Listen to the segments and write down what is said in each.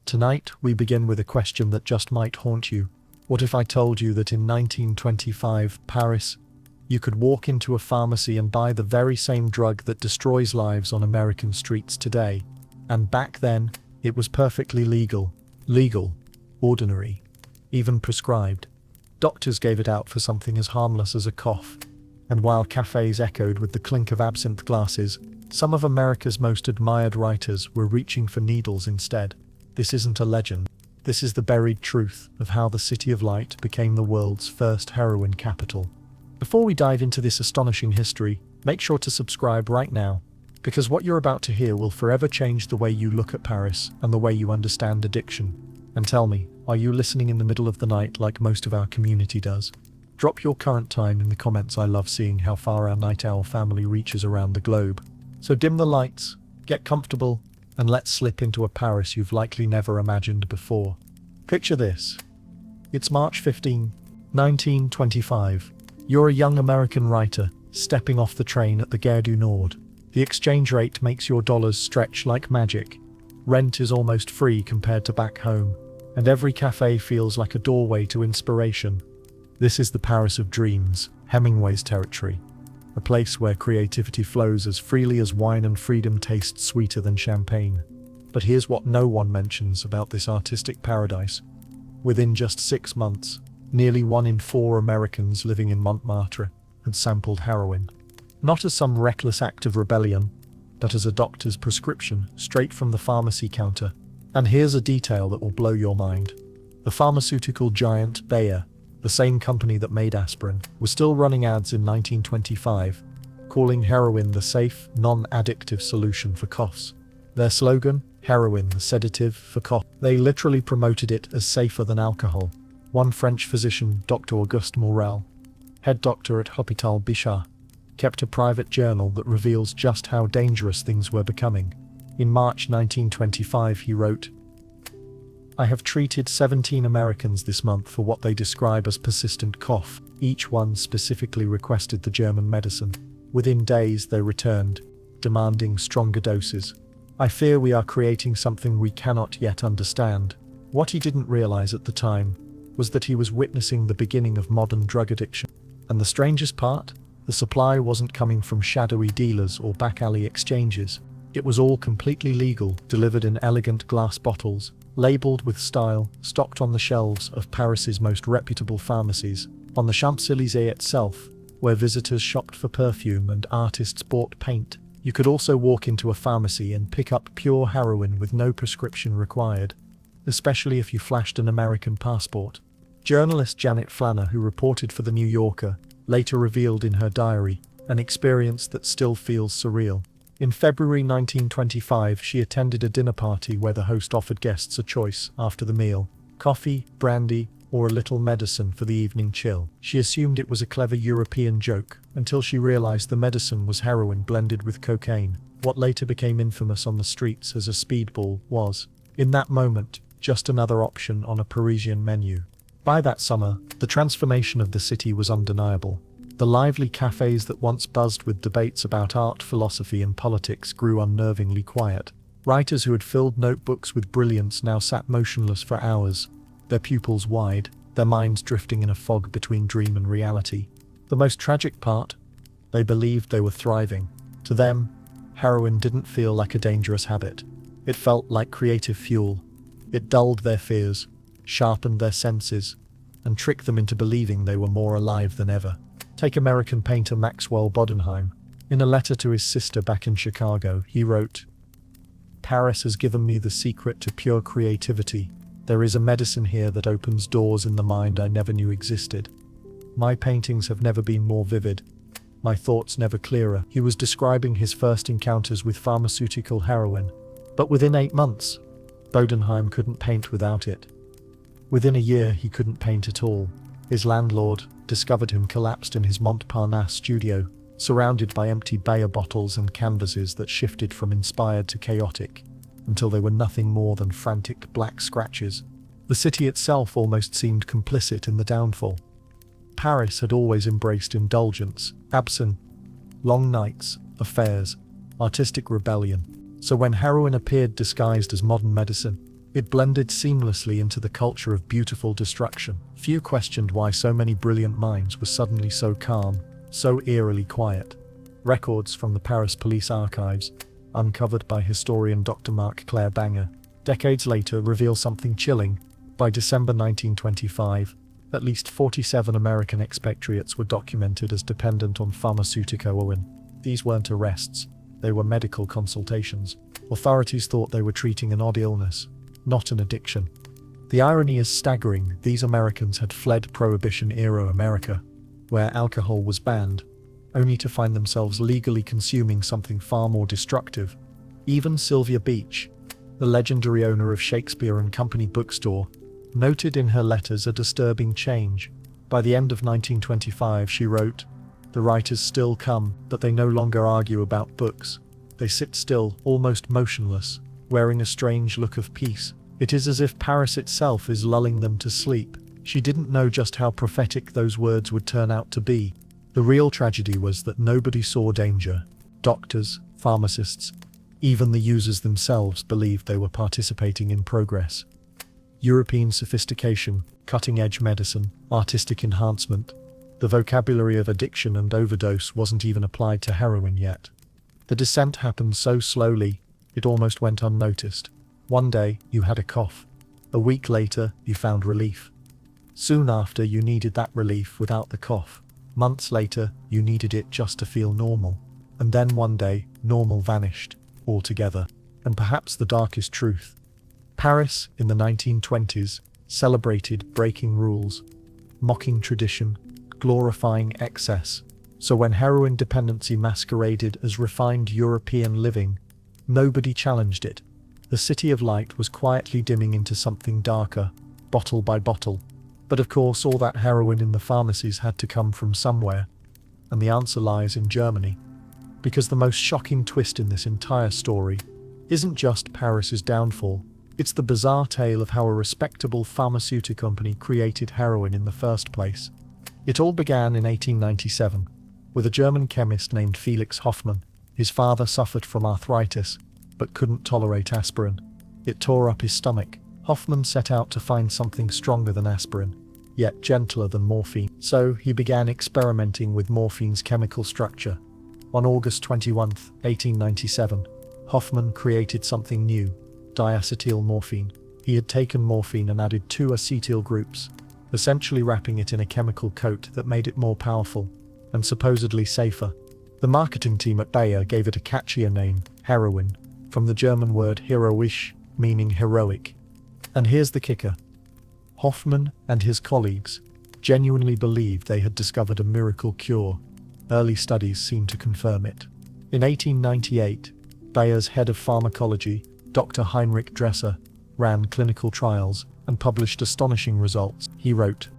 Tonight, we begin with a question that just might haunt you. What if I told you that in 1925, Paris, you could walk into a pharmacy and buy the very same drug that destroys lives on American streets today? And back then, it was perfectly legal, ordinary, even prescribed. Doctors gave it out for something as harmless as a cough. And while cafes echoed with the clink of absinthe glasses, some of America's most admired writers were reaching for needles instead. This isn't a legend. This is the buried truth of how the City of Light became the world's first heroin capital. Before we dive into this astonishing history, make sure to subscribe right now, because what you're about to hear will forever change the way you look at Paris and the way you understand addiction. And tell me, are you listening in the middle of the night like most of our community does? Drop your current time in the comments. I love seeing how far our night owl family reaches around the globe. So dim the lights, get comfortable, and let's slip into a Paris you've likely never imagined before. Picture this. It's March 15, 1925. You're a young American writer, stepping off the train at the Gare du Nord. The exchange rate makes your dollars stretch like magic. Rent is almost free compared to back home, and every cafe feels like a doorway to inspiration. This is the Paris of dreams, Hemingway's territory. A place where creativity flows as freely as wine and freedom tastes sweeter than champagne. But here's what no one mentions about this artistic paradise. Within just 6 months, nearly 1 in 4 Americans living in Montmartre had sampled heroin. Not as some reckless act of rebellion, but as a doctor's prescription straight from the pharmacy counter. And here's a detail that will blow your mind. The pharmaceutical giant Bayer, the same company that made aspirin, was still running ads in 1925, calling heroin the safe, non-addictive solution for coughs. Their slogan, heroin the sedative for cough. They literally promoted it as safer than alcohol. One French physician, Dr. Auguste Morel, head doctor at Hôpital Bichat, kept a private journal that reveals just how dangerous things were becoming. In March 1925, he wrote, "I have treated 17 Americans this month for what they describe as persistent cough. Each one specifically requested the German medicine. Within days they returned, demanding stronger doses. I fear we are creating something we cannot yet understand." What he didn't realize at the time was that he was witnessing the beginning of modern drug addiction. And the strangest part? The supply wasn't coming from shadowy dealers or back-alley exchanges. It was all completely legal, delivered in elegant glass bottles, labeled with style, stocked on the shelves of Paris's most reputable pharmacies. On the Champs-Élysées itself, where visitors shopped for perfume and artists bought paint, you could also walk into a pharmacy and pick up pure heroin with no prescription required, especially if you flashed an American passport. Journalist Janet Flanner, who reported for The New Yorker, later revealed in her diary an experience that still feels surreal. In February 1925, she attended a dinner party where the host offered guests a choice after the meal: coffee, brandy, or a little medicine for the evening chill. She assumed it was a clever European joke, until she realized the medicine was heroin blended with cocaine, what later became infamous on the streets as a speedball was, in that moment, just another option on a Parisian menu. By that summer, the transformation of the city was undeniable. The lively cafes that once buzzed with debates about art, philosophy, and politics grew unnervingly quiet. Writers who had filled notebooks with brilliance now sat motionless for hours, their pupils wide, their minds drifting in a fog between dream and reality. The most tragic part? They believed they were thriving. To them, heroin didn't feel like a dangerous habit. It felt like creative fuel. It dulled their fears, sharpened their senses, and tricked them into believing they were more alive than ever. Take American painter Maxwell Bodenheim. In a letter to his sister back in Chicago, he wrote, "Paris has given me the secret to pure creativity. There is a medicine here that opens doors in the mind I never knew existed. My paintings have never been more vivid, my thoughts never clearer." He was describing his first encounters with pharmaceutical heroin. But within 8 months, Bodenheim couldn't paint without it. Within a year, he couldn't paint at all. His landlord discovered him collapsed in his Montparnasse studio, surrounded by empty Bayer bottles and canvases that shifted from inspired to chaotic, until they were nothing more than frantic black scratches. The city itself almost seemed complicit in the downfall. Paris had always embraced indulgence, absinthe, long nights, affairs, artistic rebellion. So when heroin appeared disguised as modern medicine, It blended seamlessly into the culture of beautiful destruction. Few questioned why so many brilliant minds were suddenly so calm, so eerily quiet. Records from the Paris police archives, uncovered by historian Dr. Marc-Claire Banger, decades later reveal something chilling. By December 1925, at least 47 American expatriates were documented as dependent on pharmaceutical. These weren't arrests, they were medical consultations. Authorities thought they were treating an odd illness, not an addiction. The irony is staggering. These Americans had fled Prohibition-era America, where alcohol was banned, only to find themselves legally consuming something far more destructive. Even Sylvia Beach, the legendary owner of Shakespeare and Company bookstore, noted in her letters a disturbing change. By the end of 1925, she wrote, "The writers still come, but they no longer argue about books. They sit still, almost motionless, wearing a strange look of peace. It is as if Paris itself is lulling them to sleep." She didn't know just how prophetic those words would turn out to be. The real tragedy was that nobody saw danger. Doctors, pharmacists, even the users themselves believed they were participating in progress. European sophistication, cutting-edge medicine, artistic enhancement. The vocabulary of addiction and overdose wasn't even applied to heroin yet. The descent happened so slowly, it almost went unnoticed. One day, you had a cough. A week later, you found relief. Soon after, you needed that relief without the cough. Months later, you needed it just to feel normal. And then one day, normal vanished altogether. And perhaps the darkest truth. Paris, in the 1920s, celebrated breaking rules, mocking tradition, glorifying excess. So when heroin dependency masqueraded as refined European living, nobody challenged it. The city of light was quietly dimming into something darker, bottle by bottle. But of course, all that heroin in the pharmacies had to come from somewhere. And the answer lies in Germany. Because the most shocking twist in this entire story isn't just Paris's downfall, it's the bizarre tale of how a respectable pharmaceutical company created heroin in the first place. It all began in 1897, with a German chemist named Felix Hoffmann. His father suffered from arthritis, but couldn't tolerate aspirin. It tore up his stomach. Hoffmann set out to find something stronger than aspirin, yet gentler than morphine. So he began experimenting with morphine's chemical structure. On August 21, 1897, Hoffmann created something new, diacetyl morphine. He had taken morphine and added 2 acetyl groups, essentially wrapping it in a chemical coat that made it more powerful and supposedly safer. The marketing team at Bayer gave it a catchier name, heroin, from the German word heroisch, meaning heroic. And here's the kicker. Hoffmann and his colleagues genuinely believed they had discovered a miracle cure. Early studies seemed to confirm it. In 1898, Bayer's head of pharmacology, Dr. Heinrich Dresser, ran clinical trials and published astonishing results. He wrote,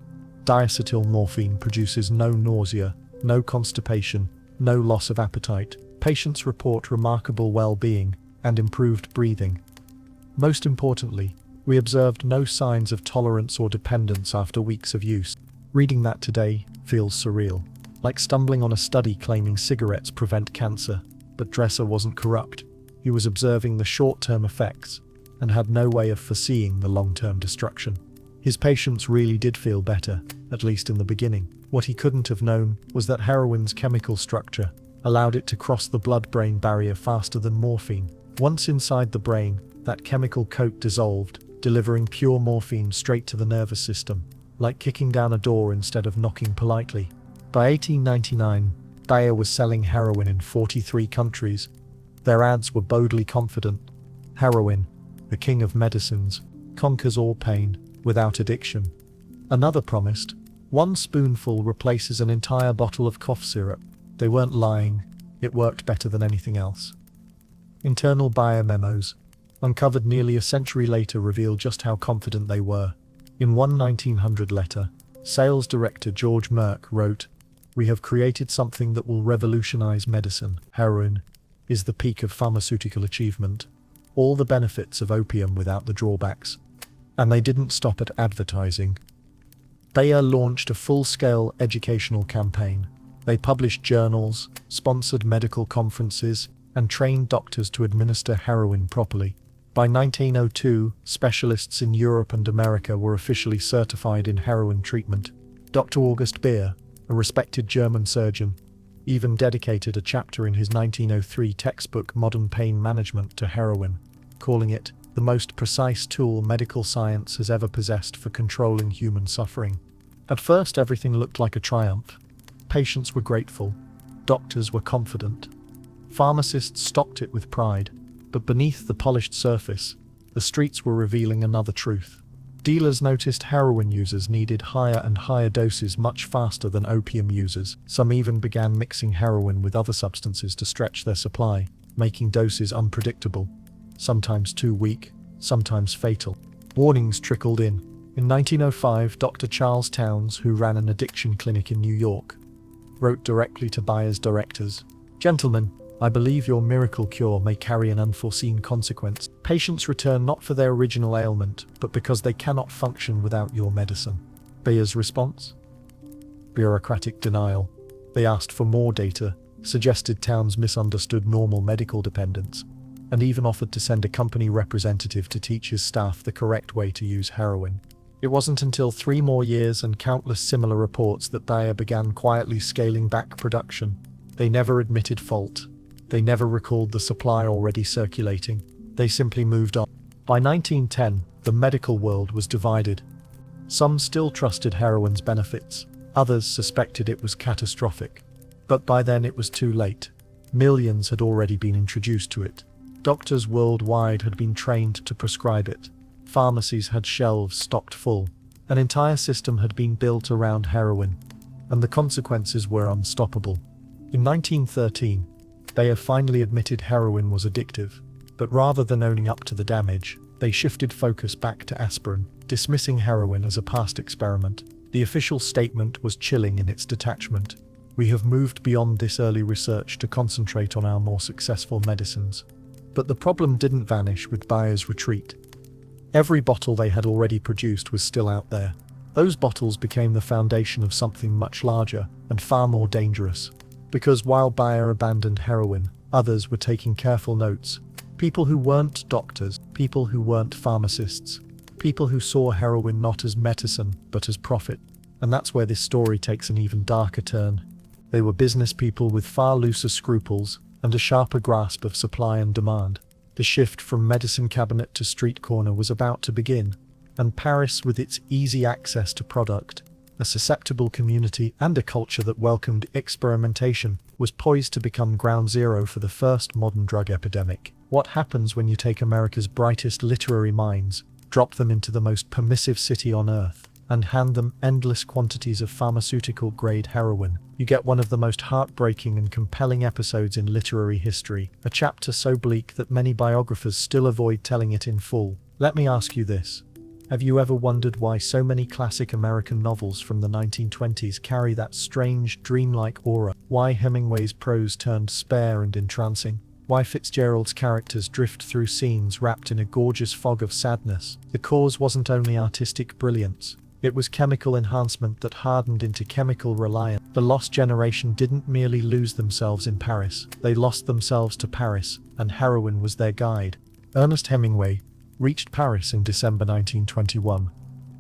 "Diacetyl morphine produces no nausea, no constipation, no loss of appetite. Patients report remarkable well-being and improved breathing. Most importantly, we observed no signs of tolerance or dependence after weeks of use." Reading that today feels surreal, like stumbling on a study claiming cigarettes prevent cancer. But Dresser wasn't corrupt. He was observing the short-term effects and had no way of foreseeing the long-term destruction. His patients really did feel better, at least in the beginning. What he couldn't have known was that heroin's chemical structure allowed it to cross the blood-brain barrier faster than morphine. Once inside the brain, that chemical coat dissolved, delivering pure morphine straight to the nervous system, like kicking down a door instead of knocking politely. By 1899, Bayer was selling heroin in 43 countries. Their ads were boldly confident. Heroin, the king of medicines, conquers all pain, without addiction. Another promised, 1 spoonful replaces an entire bottle of cough syrup. They weren't lying, it worked better than anything else. Internal Bayer memos, uncovered nearly a century later, reveal just how confident they were. In one 1900 letter, sales director George Merck wrote, "We have created something that will revolutionize medicine. Heroin is the peak of pharmaceutical achievement. All the benefits of opium without the drawbacks." And they didn't stop at advertising. Bayer launched a full-scale educational campaign. They published journals, sponsored medical conferences, and trained doctors to administer heroin properly. By 1902, specialists in Europe and America were officially certified in heroin treatment. Dr. August Beer, a respected German surgeon, even dedicated a chapter in his 1903 textbook Modern Pain Management to heroin, calling it the most precise tool medical science has ever possessed for controlling human suffering. At first, everything looked like a triumph. Patients were grateful. Doctors were confident. Pharmacists stocked it with pride. But beneath the polished surface, the streets were revealing another truth. Dealers noticed heroin users needed higher and higher doses much faster than opium users. Some even began mixing heroin with other substances to stretch their supply, making doses unpredictable, sometimes too weak, sometimes fatal. Warnings trickled in. In 1905, Dr. Charles Towns, who ran an addiction clinic in New York, wrote directly to buyers' directors, "Gentlemen, I believe your miracle cure may carry an unforeseen consequence. Patients return not for their original ailment, but because they cannot function without your medicine." Bayer's response? Bureaucratic denial. They asked for more data, suggested Towns misunderstood normal medical dependence, and even offered to send a company representative to teach his staff the correct way to use heroin. It wasn't until 3 more years and countless similar reports that Bayer began quietly scaling back production. They never admitted fault. They never recalled the supply already circulating. They simply moved on. By 1910, the medical world was divided. Some still trusted heroin's benefits. Others suspected it was catastrophic. But by then it was too late. Millions had already been introduced to it. Doctors worldwide had been trained to prescribe it. Pharmacies had shelves stocked full. An entire system had been built around heroin. And the consequences were unstoppable. In 1913, Bayer finally admitted heroin was addictive, but rather than owning up to the damage, they shifted focus back to aspirin, dismissing heroin as a past experiment. The official statement was chilling in its detachment. "We have moved beyond this early research to concentrate on our more successful medicines." But the problem didn't vanish with Bayer's retreat. Every bottle they had already produced was still out there. Those bottles became the foundation of something much larger and far more dangerous. Because while Bayer abandoned heroin, others were taking careful notes. People who weren't doctors, people who weren't pharmacists, people who saw heroin not as medicine, but as profit. And that's where this story takes an even darker turn. They were business people with far looser scruples and a sharper grasp of supply and demand. The shift from medicine cabinet to street corner was about to begin, and Paris, with its easy access to product, a susceptible community, and a culture that welcomed experimentation, was poised to become ground zero for the first modern drug epidemic. What happens when you take America's brightest literary minds, drop them into the most permissive city on earth, and hand them endless quantities of pharmaceutical-grade heroin? You get one of the most heartbreaking and compelling episodes in literary history, a chapter so bleak that many biographers still avoid telling it in full. Let me ask you this. Have you ever wondered why so many classic American novels from the 1920s carry that strange, dreamlike aura? Why Hemingway's prose turned spare and entrancing? Why Fitzgerald's characters drift through scenes wrapped in a gorgeous fog of sadness? The cause wasn't only artistic brilliance. It was chemical enhancement that hardened into chemical reliance. The lost generation didn't merely lose themselves in Paris. They lost themselves to Paris, and heroin was their guide. Ernest Hemingway reached Paris in December 1921,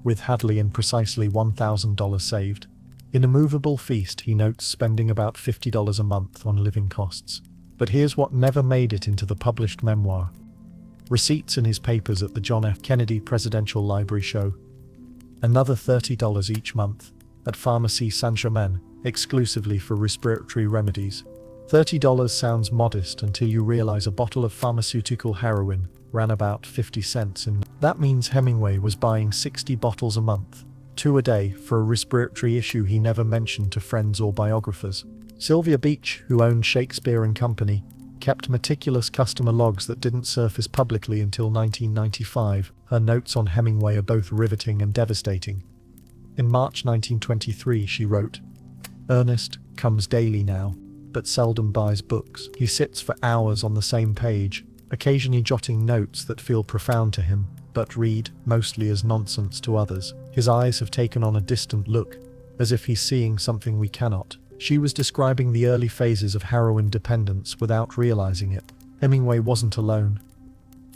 with Hadley and precisely $1,000 saved. In A Movable Feast, he notes spending about $50 a month on living costs. But here's what never made it into the published memoir. Receipts in his papers at the John F. Kennedy Presidential Library show another $30 each month at Pharmacie Saint-Germain, exclusively for respiratory remedies. $30 sounds modest until you realize a bottle of pharmaceutical heroin ran about 50 cents in. That means Hemingway was buying 60 bottles a month, 2 a day, for a respiratory issue he never mentioned to friends or biographers. Sylvia Beach, who owned Shakespeare and Company, kept meticulous customer logs that didn't surface publicly until 1995. Her notes on Hemingway are both riveting and devastating. In March 1923, she wrote, "Ernest comes daily now, but seldom buys books. He sits for hours on the same page, occasionally jotting notes that feel profound to him, but read mostly as nonsense to others. His eyes have taken on a distant look, as if he's seeing something we cannot." She was describing the early phases of heroin dependence without realizing it. Hemingway wasn't alone.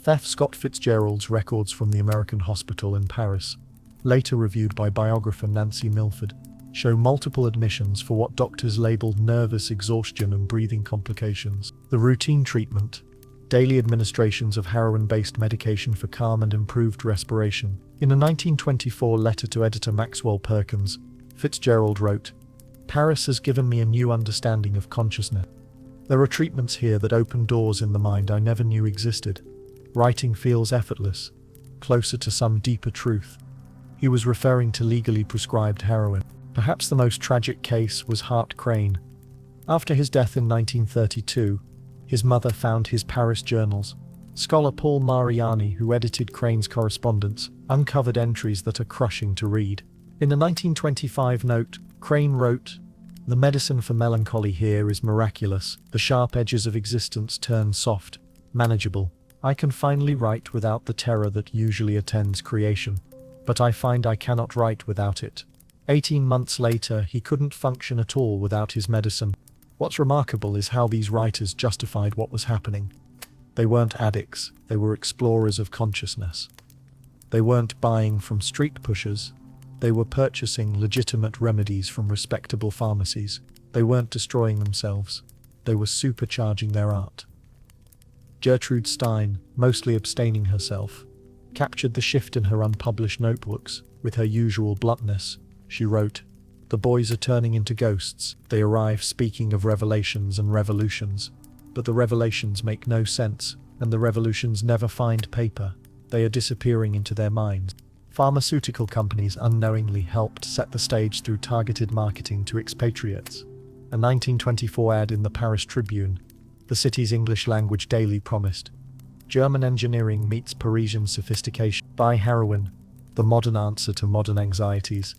F. Scott Fitzgerald's records from the American hospital in Paris, later reviewed by biographer Nancy Milford, show multiple admissions for what doctors labeled nervous exhaustion and breathing complications. The routine treatment, daily administrations of heroin-based medication for calm and improved respiration. In a 1924 letter to editor Maxwell Perkins, Fitzgerald wrote, "Paris has given me a new understanding of consciousness. There are treatments here that open doors in the mind I never knew existed. Writing feels effortless, closer to some deeper truth." He was referring to legally prescribed heroin. Perhaps the most tragic case was Hart Crane. After his death in 1932, his mother found his Paris journals. Scholar Paul Mariani, who edited Crane's correspondence, uncovered entries that are crushing to read. In a 1925 note, Crane wrote, "The medicine for melancholy here is miraculous. The sharp edges of existence turn soft, manageable. I can finally write without the terror that usually attends creation. But I find I cannot write without it." 18 months later, he couldn't function at all without his medicine. What's remarkable is how these writers justified what was happening. They weren't addicts, they were explorers of consciousness. They weren't buying from street pushers, they were purchasing legitimate remedies from respectable pharmacies. They weren't destroying themselves, they were supercharging their art. Gertrude Stein, mostly abstaining herself, captured the shift in her unpublished notebooks. With her usual bluntness, she wrote, "The boys are turning into ghosts. They arrive speaking of revelations and revolutions. But the revelations make no sense, and the revolutions never find paper. They are disappearing into their minds." Pharmaceutical companies unknowingly helped set the stage through targeted marketing to expatriates. A 1924 ad in the Paris Tribune, the city's English-language daily, promised, "German engineering meets Parisian sophistication. Buy heroin, the modern answer to modern anxieties,"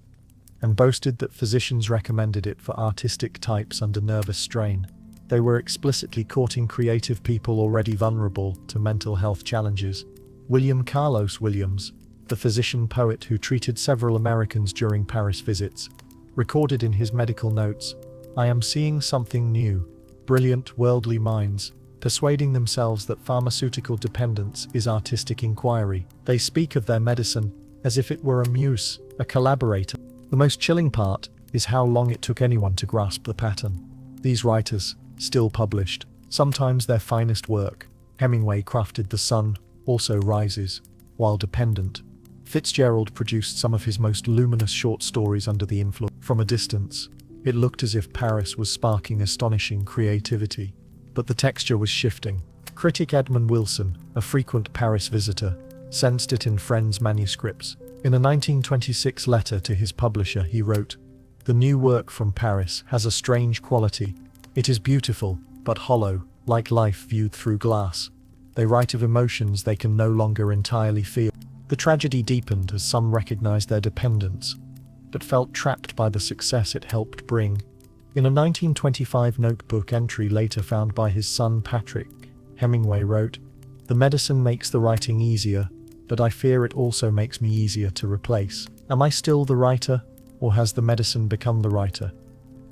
and boasted that physicians recommended it for artistic types under nervous strain. They were explicitly courting creative people already vulnerable to mental health challenges. William Carlos Williams, the physician-poet who treated several Americans during Paris visits, recorded in his medical notes, "I am seeing something new. Brilliant, worldly minds, persuading themselves that pharmaceutical dependence is artistic inquiry. They speak of their medicine as if it were a muse, a collaborator." The most chilling part is how long it took anyone to grasp the pattern. These writers, still published, sometimes their finest work. Hemingway crafted The Sun Also Rises, while dependent. Fitzgerald produced some of his most luminous short stories under the influence. From a distance, it looked as if Paris was sparking astonishing creativity. But the texture was shifting. Critic Edmund Wilson, a frequent Paris visitor, sensed it in Friends' manuscripts. In a 1926 letter to his publisher, he wrote, "The new work from Paris has a strange quality. It is beautiful, but hollow, like life viewed through glass. They write of emotions they can no longer entirely feel." The tragedy deepened as some recognized their dependence, but felt trapped by the success it helped bring. In a 1925 notebook entry later found by his son Patrick, Hemingway wrote, "The medicine makes the writing easier, but I fear it also makes me easier to replace. Am I still the writer, or has the medicine become the writer?"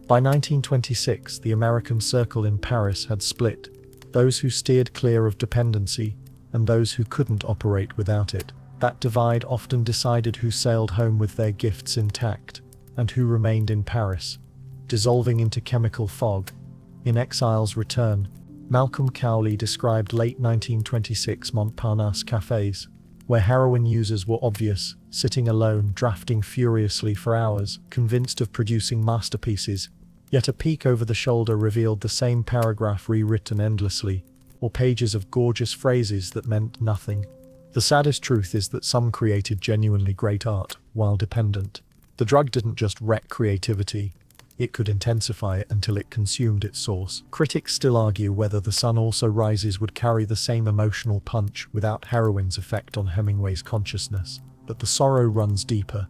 By 1926, the American circle in Paris had split, those who steered clear of dependency, and those who couldn't operate without it. That divide often decided who sailed home with their gifts intact, and who remained in Paris, dissolving into chemical fog. In Exile's Return, Malcolm Cowley described late 1926 Montparnasse cafes, where heroin users were obvious, sitting alone, drafting furiously for hours, convinced of producing masterpieces. Yet a peek over the shoulder revealed the same paragraph rewritten endlessly, or pages of gorgeous phrases that meant nothing. The saddest truth is that some created genuinely great art, while dependent. The drug didn't just wreck creativity, it could intensify it until it consumed its source. Critics still argue whether The Sun Also Rises would carry the same emotional punch without heroin's effect on Hemingway's consciousness. But the sorrow runs deeper.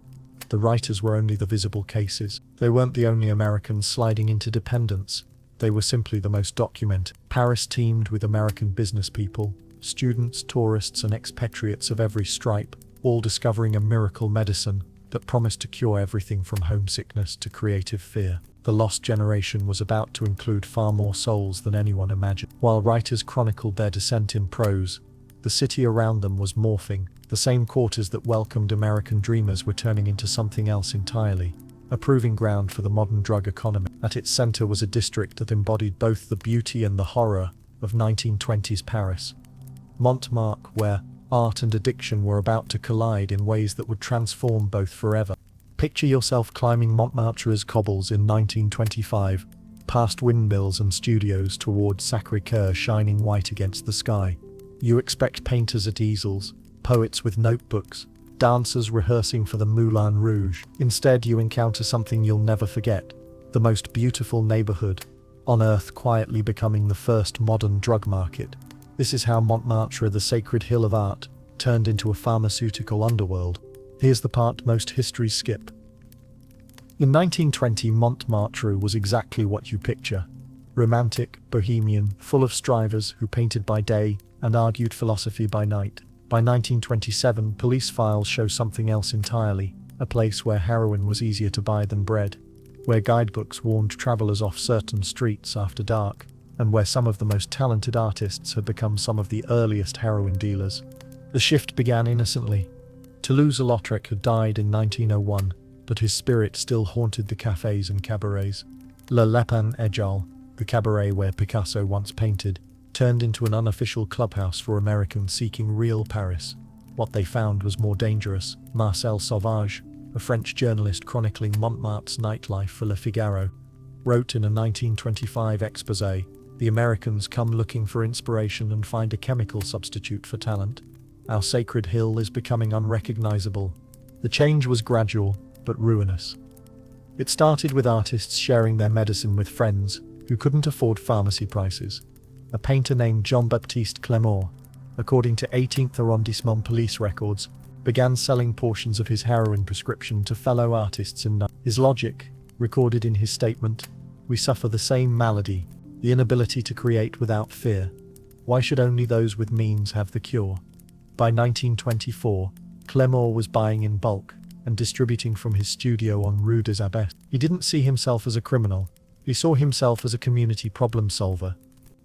The writers were only the visible cases. They weren't the only Americans sliding into dependence. They were simply the most documented. Paris teemed with American business people, students, tourists, and expatriates of every stripe, all discovering a miracle medicine that promised to cure everything from homesickness to creative fear. The lost generation was about to include far more souls than anyone imagined. While writers chronicled their descent in prose, The city around them was morphing. The same quarters that welcomed American dreamers were turning into something else entirely, a proving ground for the modern drug economy. At its center was a district that embodied both the beauty and the horror of 1920s Paris. Montmartre, where art and addiction were about to collide in ways that would transform both forever. Picture yourself climbing Montmartre's cobbles in 1925, past windmills and studios toward Sacré-Cœur shining white against the sky. You expect painters at easels, poets with notebooks, dancers rehearsing for the Moulin Rouge. Instead, you encounter something you'll never forget: the most beautiful neighborhood on earth quietly becoming the first modern drug market. This is how Montmartre, the sacred hill of art, turned into a pharmaceutical underworld. Here's the part most histories skip. In 1920, Montmartre was exactly what you picture: romantic, bohemian, full of strivers who painted by day and argued philosophy by night. By 1927, police files show something else entirely: a place where heroin was easier to buy than bread, where guidebooks warned travelers off certain streets after dark, and where some of the most talented artists had become some of the earliest heroin dealers. The shift began innocently. Toulouse-Lautrec had died in 1901, but his spirit still haunted the cafes and cabarets. Le Lapin Égale, the cabaret where Picasso once painted, turned into an unofficial clubhouse for Americans seeking real Paris. What they found was more dangerous. Marcel Sauvage, a French journalist chronicling Montmartre's nightlife for Le Figaro, wrote in a 1925 exposé, "The Americans come looking for inspiration and find a chemical substitute for talent. Our sacred hill is becoming unrecognizable." The change was gradual, but ruinous. It started with artists sharing their medicine with friends who couldn't afford pharmacy prices. A painter named Jean-Baptiste Clément, according to 18th arrondissement police records, began selling portions of his heroin prescription to fellow artists in his logic, recorded in his statement: "We suffer the same malady, the inability to create without fear. Why should only those with means have the cure?" By 1924, Clément was buying in bulk and distributing from his studio on Rue des Abbesses. He didn't see himself as a criminal. He saw himself as a community problem solver.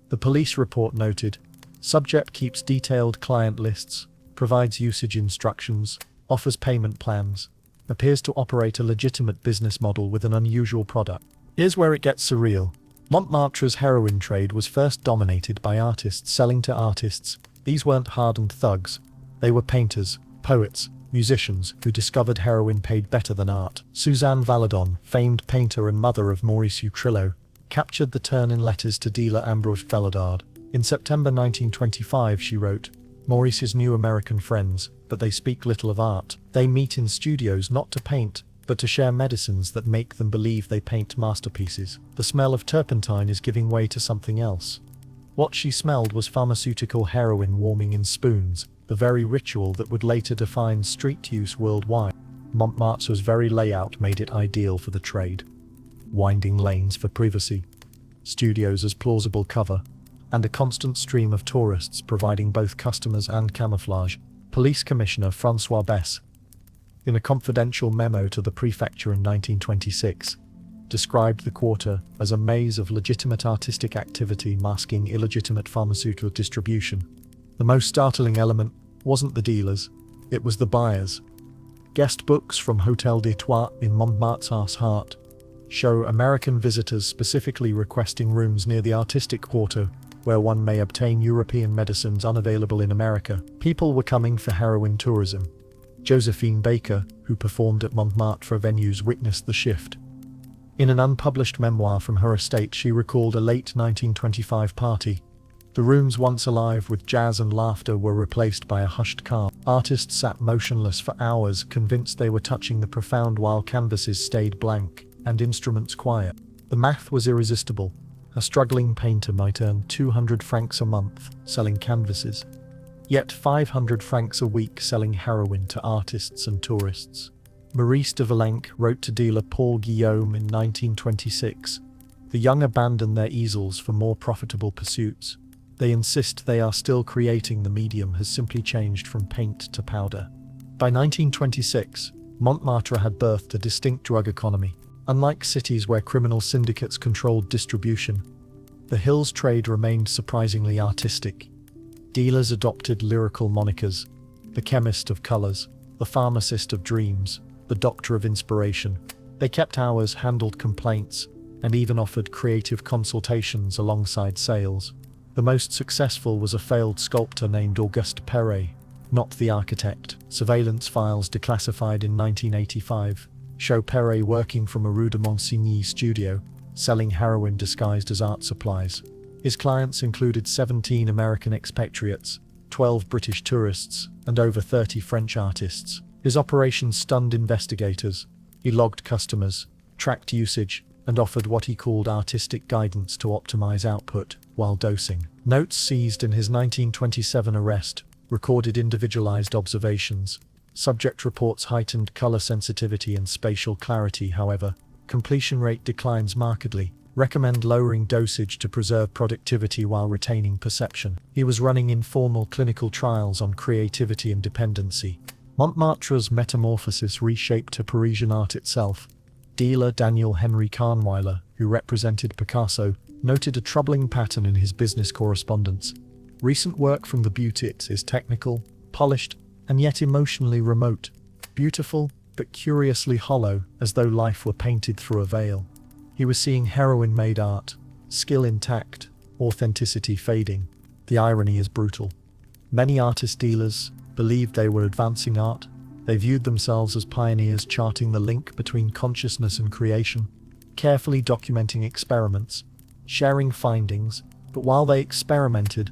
The police report noted, "Subject keeps detailed client lists, provides usage instructions, offers payment plans, appears to operate a legitimate business model with an unusual product." Here's where it gets surreal. Montmartre's heroin trade was first dominated by artists selling to artists. These weren't hardened thugs. They were painters, poets, musicians who discovered heroin paid better than art. Suzanne Valadon, famed painter and mother of Maurice Utrillo, captured the turn in letters to dealer Ambroise Felodard. In September 1925, she wrote, "Maurice's new American friends, but they speak little of art. They meet in studios not to paint, but to share medicines that make them believe they paint masterpieces. The smell of turpentine is giving way to something else." What she smelled was pharmaceutical heroin warming in spoons, the very ritual that would later define street use worldwide. Montmartre's very layout made it ideal for the trade. Winding lanes for privacy, studios as plausible cover, and a constant stream of tourists providing both customers and camouflage. Police Commissioner François Besse, in a confidential memo to the prefecture in 1926, described the quarter as a maze of legitimate artistic activity masking illegitimate pharmaceutical distribution. The most startling element wasn't the dealers, it was the buyers. Guest books from Hôtel d'Étoile in Montmartre's heart show American visitors specifically requesting rooms near the artistic quarter, where one may obtain European medicines unavailable in America. People were coming for heroin tourism. Josephine Baker, who performed at Montmartre venues, witnessed the shift. In an unpublished memoir from her estate, she recalled a late 1925 party. The rooms once alive with jazz and laughter were replaced by a hushed calm. Artists sat motionless for hours, convinced they were touching the profound, while canvases stayed blank and instruments quiet. The math was irresistible. A struggling painter might earn 200 francs a month selling canvases, yet 500 francs a week selling heroin to artists and tourists. Maurice de Valenque wrote to dealer Paul Guillaume in 1926, "The young abandon their easels for more profitable pursuits. They insist they are still creating. The medium has simply changed from paint to powder." By 1926, Montmartre had birthed a distinct drug economy. Unlike cities where criminal syndicates controlled distribution, the hill's trade remained surprisingly artistic. Dealers adopted lyrical monikers: the chemist of colors, the pharmacist of dreams, the doctor of inspiration. They kept hours, handled complaints, and even offered creative consultations alongside sales. The most successful was a failed sculptor named Auguste Perret, not the architect. Surveillance files declassified in 1985 show Perret working from a Rue de Monsigny studio, selling heroin disguised as art supplies. His clients included 17 American expatriates, 12 British tourists, and over 30 French artists. His operation stunned investigators. He logged customers, tracked usage, and offered what he called artistic guidance to optimize output while dosing. Notes seized in his 1927 arrest recorded individualized observations. Subject reports heightened color sensitivity and spatial clarity. However, completion rate declines markedly. Recommend lowering dosage to preserve productivity while retaining perception. He was running informal clinical trials on creativity and dependency. Montmartre's metamorphosis reshaped Parisian art itself. Dealer Daniel Henry Kahnweiler, who represented Picasso, noted a troubling pattern in his business correspondence. Recent work from the Beautits is technical, polished, and yet emotionally remote. Beautiful, but curiously hollow, as though life were painted through a veil. He was seeing heroin-made art, skill intact, authenticity fading. The irony is brutal. Many artist dealers believed they were advancing art. They viewed themselves as pioneers, charting the link between consciousness and creation, carefully documenting experiments, sharing findings. But while they experimented,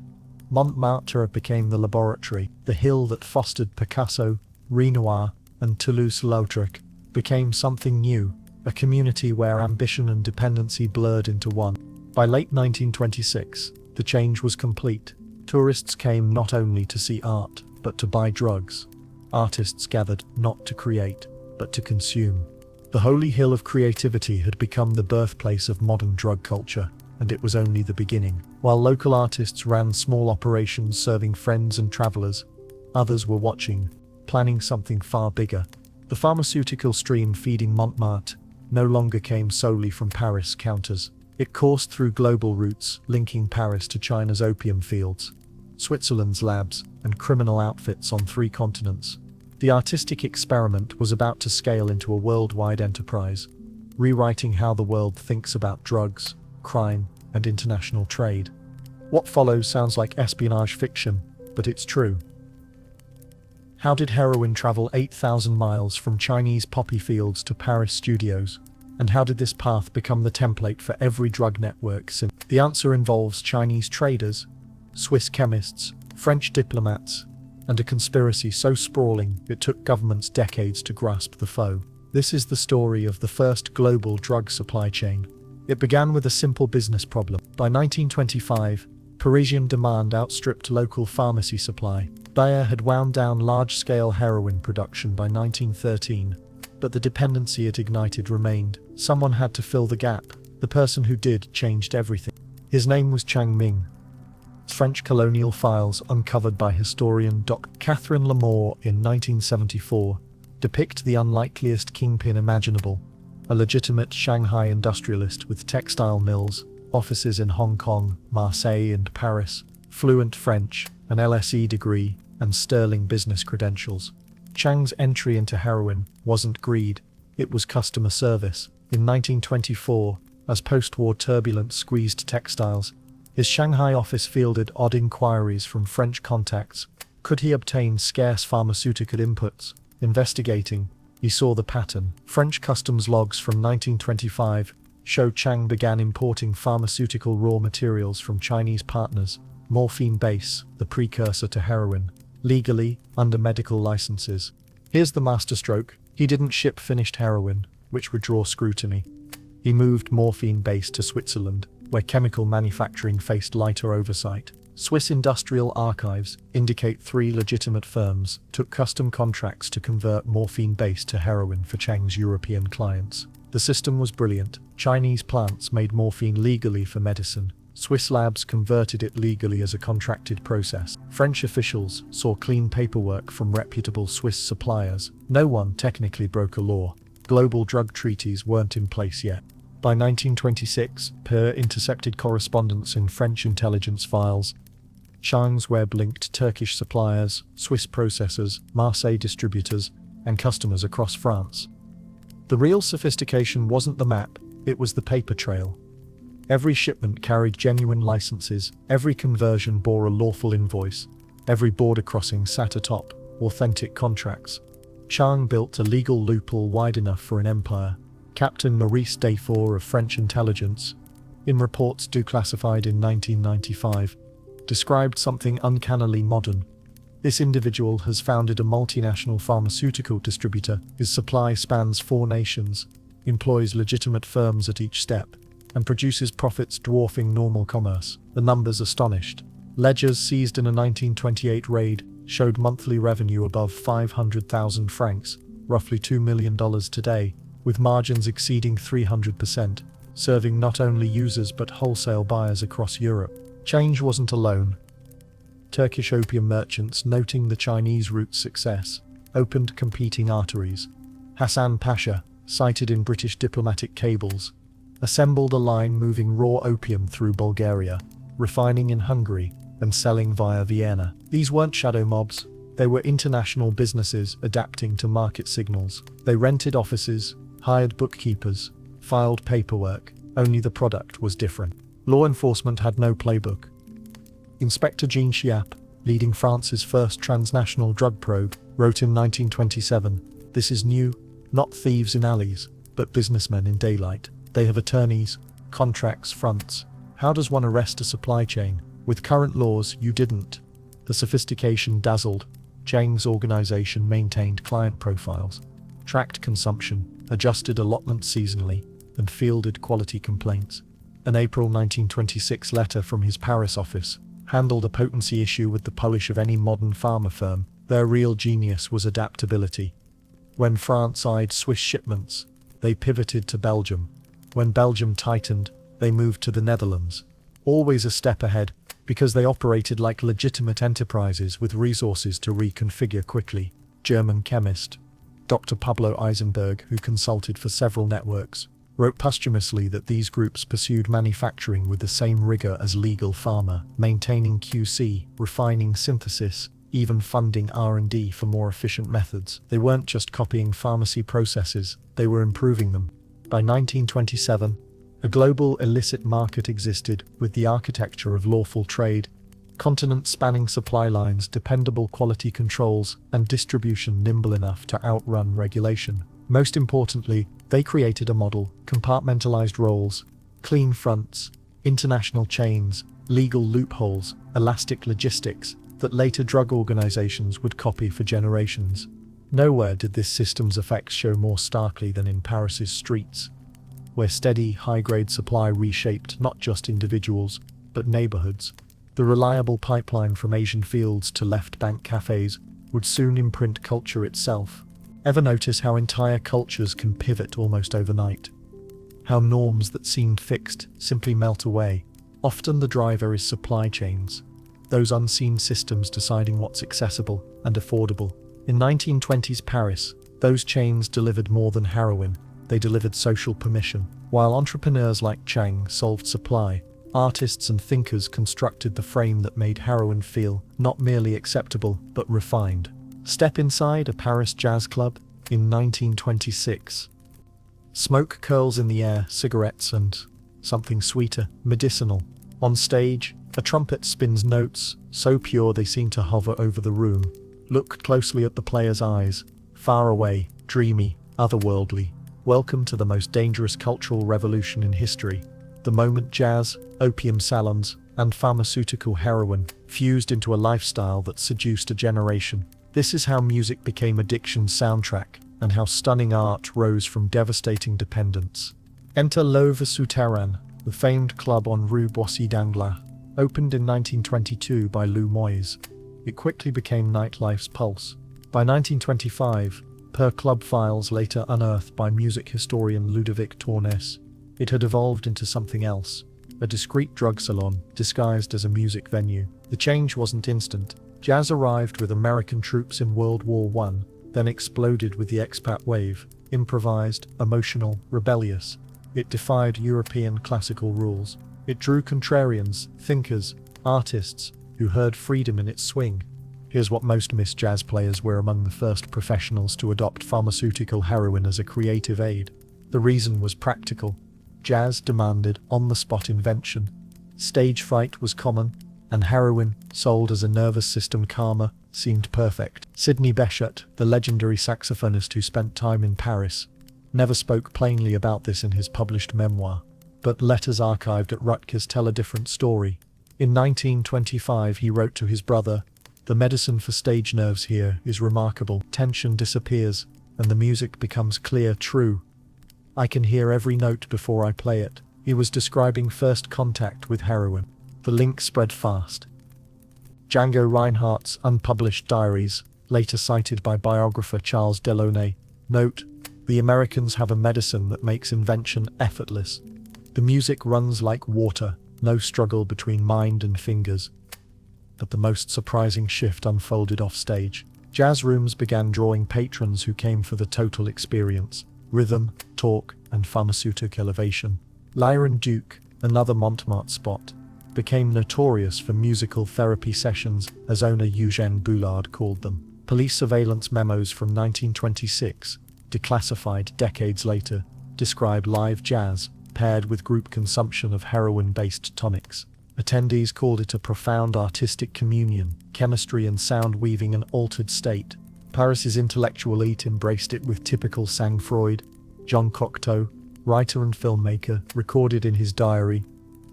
Montmartre became the laboratory. The hill that fostered Picasso, Renoir, and Toulouse-Lautrec became something new, a community where ambition and dependency blurred into one. By late 1926, the change was complete. Tourists came not only to see art, but to buy drugs. Artists gathered not to create, but to consume. The holy hill of creativity had become the birthplace of modern drug culture, and it was only the beginning. While local artists ran small operations serving friends and travelers, others were watching, planning something far bigger. The pharmaceutical stream feeding Montmartre no longer came solely from Paris counters. It coursed through global routes, linking Paris to China's opium fields, Switzerland's labs, and criminal outfits on 3 continents. The artistic experiment was about to scale into a worldwide enterprise, rewriting how the world thinks about drugs, crime, and international trade. What follows sounds like espionage fiction, but it's true. How did heroin travel 8,000 miles from Chinese poppy fields to Paris studios? And how did this path become the template for every drug network since? The answer involves Chinese traders, Swiss chemists, French diplomats, and a conspiracy so sprawling it took governments decades to grasp the foe. This is the story of the first global drug supply chain. It began with a simple business problem. By 1925, Parisian demand outstripped local pharmacy supply. Bayer had wound down large-scale heroin production by 1913, but the dependency it ignited remained. Someone had to fill the gap. The person who did changed everything. His name was Chang Ming. French colonial files uncovered by historian Dr. Catherine Lamore in 1974 depict the unlikeliest kingpin imaginable, a legitimate Shanghai industrialist with textile mills, offices in Hong Kong, Marseille, and Paris, fluent French, an LSE degree, and sterling business credentials. Chang's entry into heroin wasn't greed, it was customer service. In 1924, as post-war turbulence squeezed textiles, his Shanghai office fielded odd inquiries from French contacts. Could he obtain scarce pharmaceutical inputs? Investigating, he saw the pattern. French customs logs from 1925 show Chang began importing pharmaceutical raw materials from Chinese partners, morphine base, the precursor to heroin, legally, under medical licenses. Here's the masterstroke: he didn't ship finished heroin, which would draw scrutiny. He moved morphine base to Switzerland, where chemical manufacturing faced lighter oversight. Swiss industrial archives indicate 3 legitimate firms took custom contracts to convert morphine base to heroin for Chang's European clients. The system was brilliant. Chinese plants made morphine legally for medicine. Swiss labs converted it legally as a contracted process. French officials saw clean paperwork from reputable Swiss suppliers. No one technically broke a law. Global drug treaties weren't in place yet. By 1926, per intercepted correspondence in French intelligence files, Chang's web linked Turkish suppliers, Swiss processors, Marseille distributors, and customers across France. The real sophistication wasn't the map, it was the paper trail. Every shipment carried genuine licenses, every conversion bore a lawful invoice, every border crossing sat atop authentic contracts. Chang built a legal loophole wide enough for an empire. Captain Maurice Desfour of French intelligence, in reports declassified in 1995, described something uncannily modern. This individual has founded a multinational pharmaceutical distributor. His supply spans 4 nations, employs legitimate firms at each step, and produces profits dwarfing normal commerce. The numbers astonished. Ledgers seized in a 1928 raid showed monthly revenue above 500,000 francs, roughly $2 million today, with margins exceeding 300%, serving not only users but wholesale buyers across Europe. Change wasn't alone. Turkish opium merchants, noting the Chinese route's success, opened competing arteries. Hassan Pasha, cited in British diplomatic cables, assembled a line moving raw opium through Bulgaria, refining in Hungary, and selling via Vienna. These weren't shadow mobs, they were international businesses adapting to market signals. They rented offices, hired bookkeepers, filed paperwork, only the product was different. Law enforcement had no playbook. Inspector Jean Chiappe, leading France's first transnational drug probe, wrote in 1927, "This is new, not thieves in alleys, but businessmen in daylight. They have attorneys, contracts, fronts. How does one arrest a supply chain? With current laws, you didn't." The sophistication dazzled. Chang's organization maintained client profiles, tracked consumption, adjusted allotments seasonally, and fielded quality complaints. An April 1926 letter from his Paris office handled a potency issue with the polish of any modern pharma firm. Their real genius was adaptability. When France eyed Swiss shipments, they pivoted to Belgium. When Belgium tightened, they moved to the Netherlands. Always a step ahead, because they operated like legitimate enterprises with resources to reconfigure quickly. German chemist Dr. Pablo Eisenberg, who consulted for several networks, wrote posthumously that these groups pursued manufacturing with the same rigor as legal pharma, maintaining QC, refining synthesis, even funding R&D for more efficient methods. They weren't just copying pharmacy processes, they were improving them. By 1927, a global illicit market existed with the architecture of lawful trade, continent-spanning supply lines, dependable quality controls, and distribution nimble enough to outrun regulation. Most importantly, they created a model, compartmentalized roles, clean fronts, international chains, legal loopholes, elastic logistics, that later drug organizations would copy for generations. Nowhere did this system's effects show more starkly than in Paris's streets, where steady, high-grade supply reshaped not just individuals, but neighborhoods. The reliable pipeline from Asian fields to left-bank cafes would soon imprint culture itself. Ever notice how entire cultures can pivot almost overnight? How norms that seemed fixed simply melt away? Often the driver is supply chains, those unseen systems deciding what's accessible and affordable. In 1920s Paris, those chains delivered more than heroin, they delivered social permission. While entrepreneurs like Chang solved supply, artists and thinkers constructed the frame that made heroin feel not merely acceptable, but refined. Step inside a Paris jazz club in 1926. Smoke curls in the air, cigarettes and something sweeter, medicinal. On stage, a trumpet spins notes, so pure they seem to hover over the room. Look closely at the player's eyes, far away, dreamy, otherworldly. Welcome to the most dangerous cultural revolution in history. The moment jazz, opium salons, and pharmaceutical heroin fused into a lifestyle that seduced a generation. This is how music became addiction's soundtrack, and how stunning art rose from devastating dependence. Enter L'Oeuvre Souterraine, the famed club on Rue Boissy d'Anglas. Opened in 1922 by Lou Moyes, it quickly became nightlife's pulse. By 1925, per club files later unearthed by music historian Ludovic Tournès, it had evolved into something else, a discreet drug salon disguised as a music venue. The change wasn't instant. Jazz arrived with American troops in World War I, then exploded with the expat wave, improvised, emotional, rebellious. It defied European classical rules. It drew contrarians, thinkers, artists, who heard freedom in its swing. Here's what most missed: jazz players were among the first professionals to adopt pharmaceutical heroin as a creative aid. The reason was practical. Jazz demanded on-the-spot invention. Stage fright was common, and heroin, sold as a nervous system calmer, seemed perfect. Sidney Bechet, the legendary saxophonist who spent time in Paris, never spoke plainly about this in his published memoir, but letters archived at Rutgers tell a different story. In 1925 he wrote to his brother, "The medicine for stage nerves here is remarkable. Tension disappears, and the music becomes clear, true. I can hear every note before I play it." He was describing first contact with heroin. The link spread fast. Django Reinhardt's unpublished diaries, later cited by biographer Charles Delaunay, note, "The Americans have a medicine that makes invention effortless. The music runs like water, no struggle between mind and fingers." But the most surprising shift unfolded offstage. Jazz rooms began drawing patrons who came for the total experience: rhythm, talk, and pharmaceutic elevation. Lyron Duke, another Montmartre spot, became notorious for musical therapy sessions, as owner Eugène Boulard called them. Police surveillance memos from 1926, declassified decades later, describe live jazz, paired with group consumption of heroin-based tonics. Attendees called it a profound artistic communion, chemistry and sound weaving an altered state. Paris's intellectual elite embraced it with typical sang-froid. Jean Cocteau, writer and filmmaker, recorded in his diary,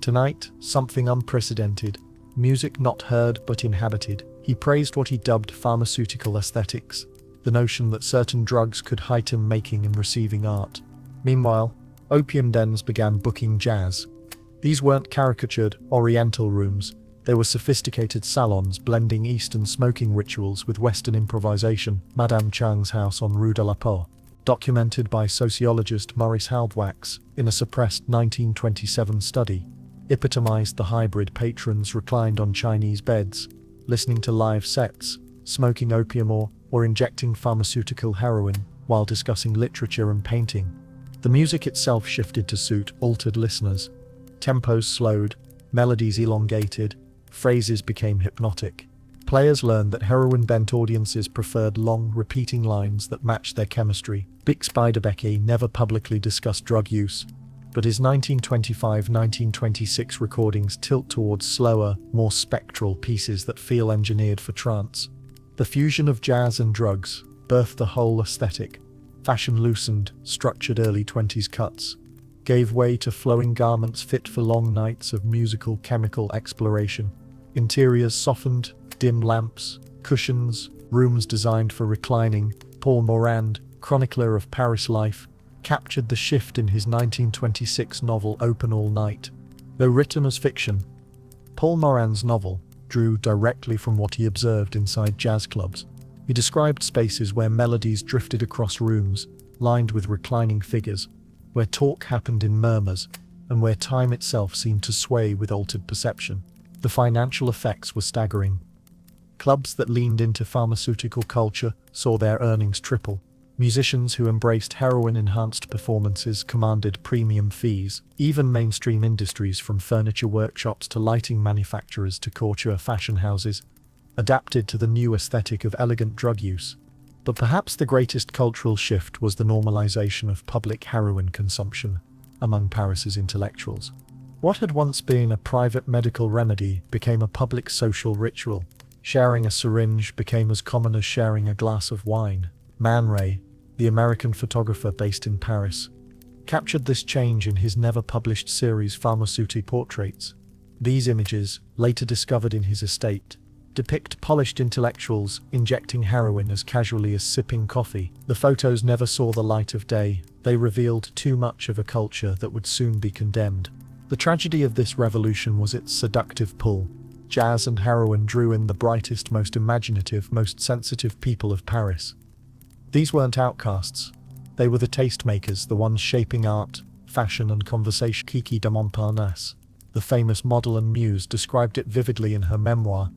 "Tonight, something unprecedented, music not heard but inhabited." He praised what he dubbed pharmaceutical aesthetics, the notion that certain drugs could heighten making and receiving art. Meanwhile, opium dens began booking jazz. These weren't caricatured Oriental rooms, they were sophisticated salons blending Eastern smoking rituals with Western improvisation. Madame Chang's house on Rue de la Paix, documented by sociologist Maurice Halbwachs in a suppressed 1927 study, epitomized the hybrid. Patrons reclined on Chinese beds, listening to live sets, smoking opium or injecting pharmaceutical heroin while discussing literature and painting. The music itself shifted to suit altered listeners. Tempos slowed, melodies elongated, phrases became hypnotic. Players learned that heroin-bent audiences preferred long, repeating lines that matched their chemistry. Bixby never publicly discussed drug use, but his 1925-1926 recordings tilt towards slower, more spectral pieces that feel engineered for trance. The fusion of jazz and drugs birthed a whole aesthetic. Fashion-loosened, structured early 20s cuts gave way to flowing garments fit for long nights of musical chemical exploration. Interiors softened, dim lamps, cushions, rooms designed for reclining. Paul Morand, chronicler of Paris life, captured the shift in his 1926 novel Open All Night. Though written as fiction, Paul Morand's novel drew directly from what he observed inside jazz clubs. He described spaces where melodies drifted across rooms, lined with reclining figures, where talk happened in murmurs, and where time itself seemed to sway with altered perception. The financial effects were staggering. Clubs that leaned into pharmaceutical culture saw their earnings triple. Musicians who embraced heroin-enhanced performances commanded premium fees. Even mainstream industries, from furniture workshops to lighting manufacturers to couture fashion houses, adapted to the new aesthetic of elegant drug use. But perhaps the greatest cultural shift was the normalization of public heroin consumption among Paris's intellectuals. What had once been a private medical remedy became a public social ritual. Sharing a syringe became as common as sharing a glass of wine. Man Ray, the American photographer based in Paris, captured this change in his never-published series Pharmaceutique Portraits. These images, later discovered in his estate, depict polished intellectuals injecting heroin as casually as sipping coffee. The photos never saw the light of day. They revealed too much of a culture that would soon be condemned. The tragedy of this revolution was its seductive pull. Jazz and heroin drew in the brightest, most imaginative, most sensitive people of Paris. These weren't outcasts. They were the tastemakers, the ones shaping art, fashion and conversation. Kiki de Montparnasse, the famous model and muse, described it vividly in her memoir.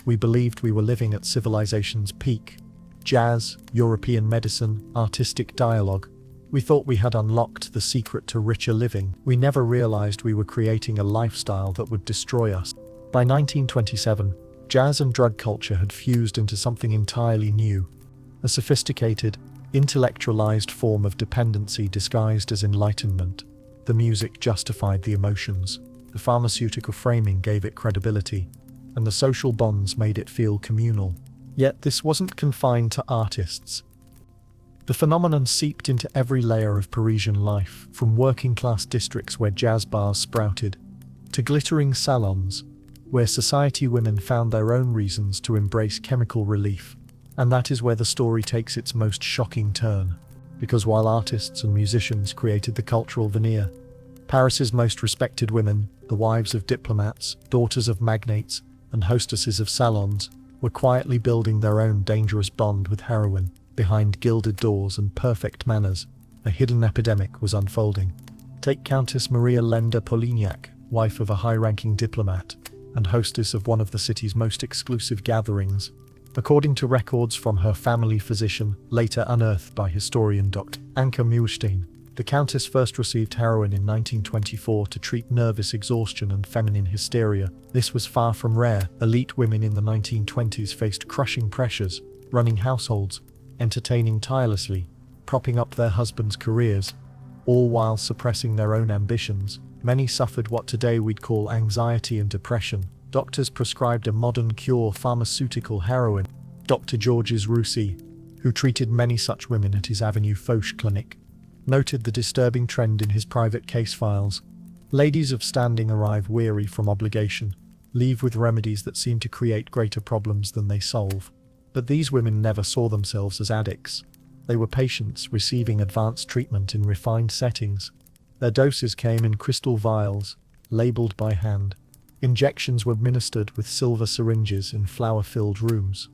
"We believed we were living at civilization's peak. Jazz, European medicine, artistic dialogue. We thought we had unlocked the secret to richer living. We never realized we were creating a lifestyle that would destroy us." By 1927, Jazz and drug culture had fused into something entirely new, a sophisticated, intellectualized form of dependency disguised as enlightenment. The music justified the emotions, the pharmaceutical framing gave it credibility, and the social bonds made it feel communal. Yet this wasn't confined to artists. The phenomenon seeped into every layer of Parisian life, from working-class districts where jazz bars sprouted, to glittering salons, where society women found their own reasons to embrace chemical relief. And that is where the story takes its most shocking turn. Because while artists and musicians created the cultural veneer, Paris's most respected women, the wives of diplomats, daughters of magnates, and hostesses of salons, were quietly building their own dangerous bond with heroin. Behind gilded doors and perfect manners, a hidden epidemic was unfolding. Take Countess Maria Lenda Polignac, wife of a high-ranking diplomat, and hostess of one of the city's most exclusive gatherings. According to records from her family physician, later unearthed by historian Dr. Anke Muhlstein, the Countess first received heroin in 1924 to treat nervous exhaustion and feminine hysteria. This was far from rare. Elite women in the 1920s faced crushing pressures, running households, entertaining tirelessly, propping up their husbands' careers, all while suppressing their own ambitions. Many suffered what today we'd call anxiety and depression. Doctors prescribed a modern cure, pharmaceutical heroin. Dr. Georges Roussy, who treated many such women at his Avenue Foch clinic, noted the disturbing trend in his private case files. Ladies of standing arrive weary from obligation, leave with remedies that seem to create greater problems than they solve. But these women never saw themselves as addicts. They were patients receiving advanced treatment in refined settings. Their doses came in crystal vials, labeled by hand. Injections were administered with silver syringes in flower-filled rooms.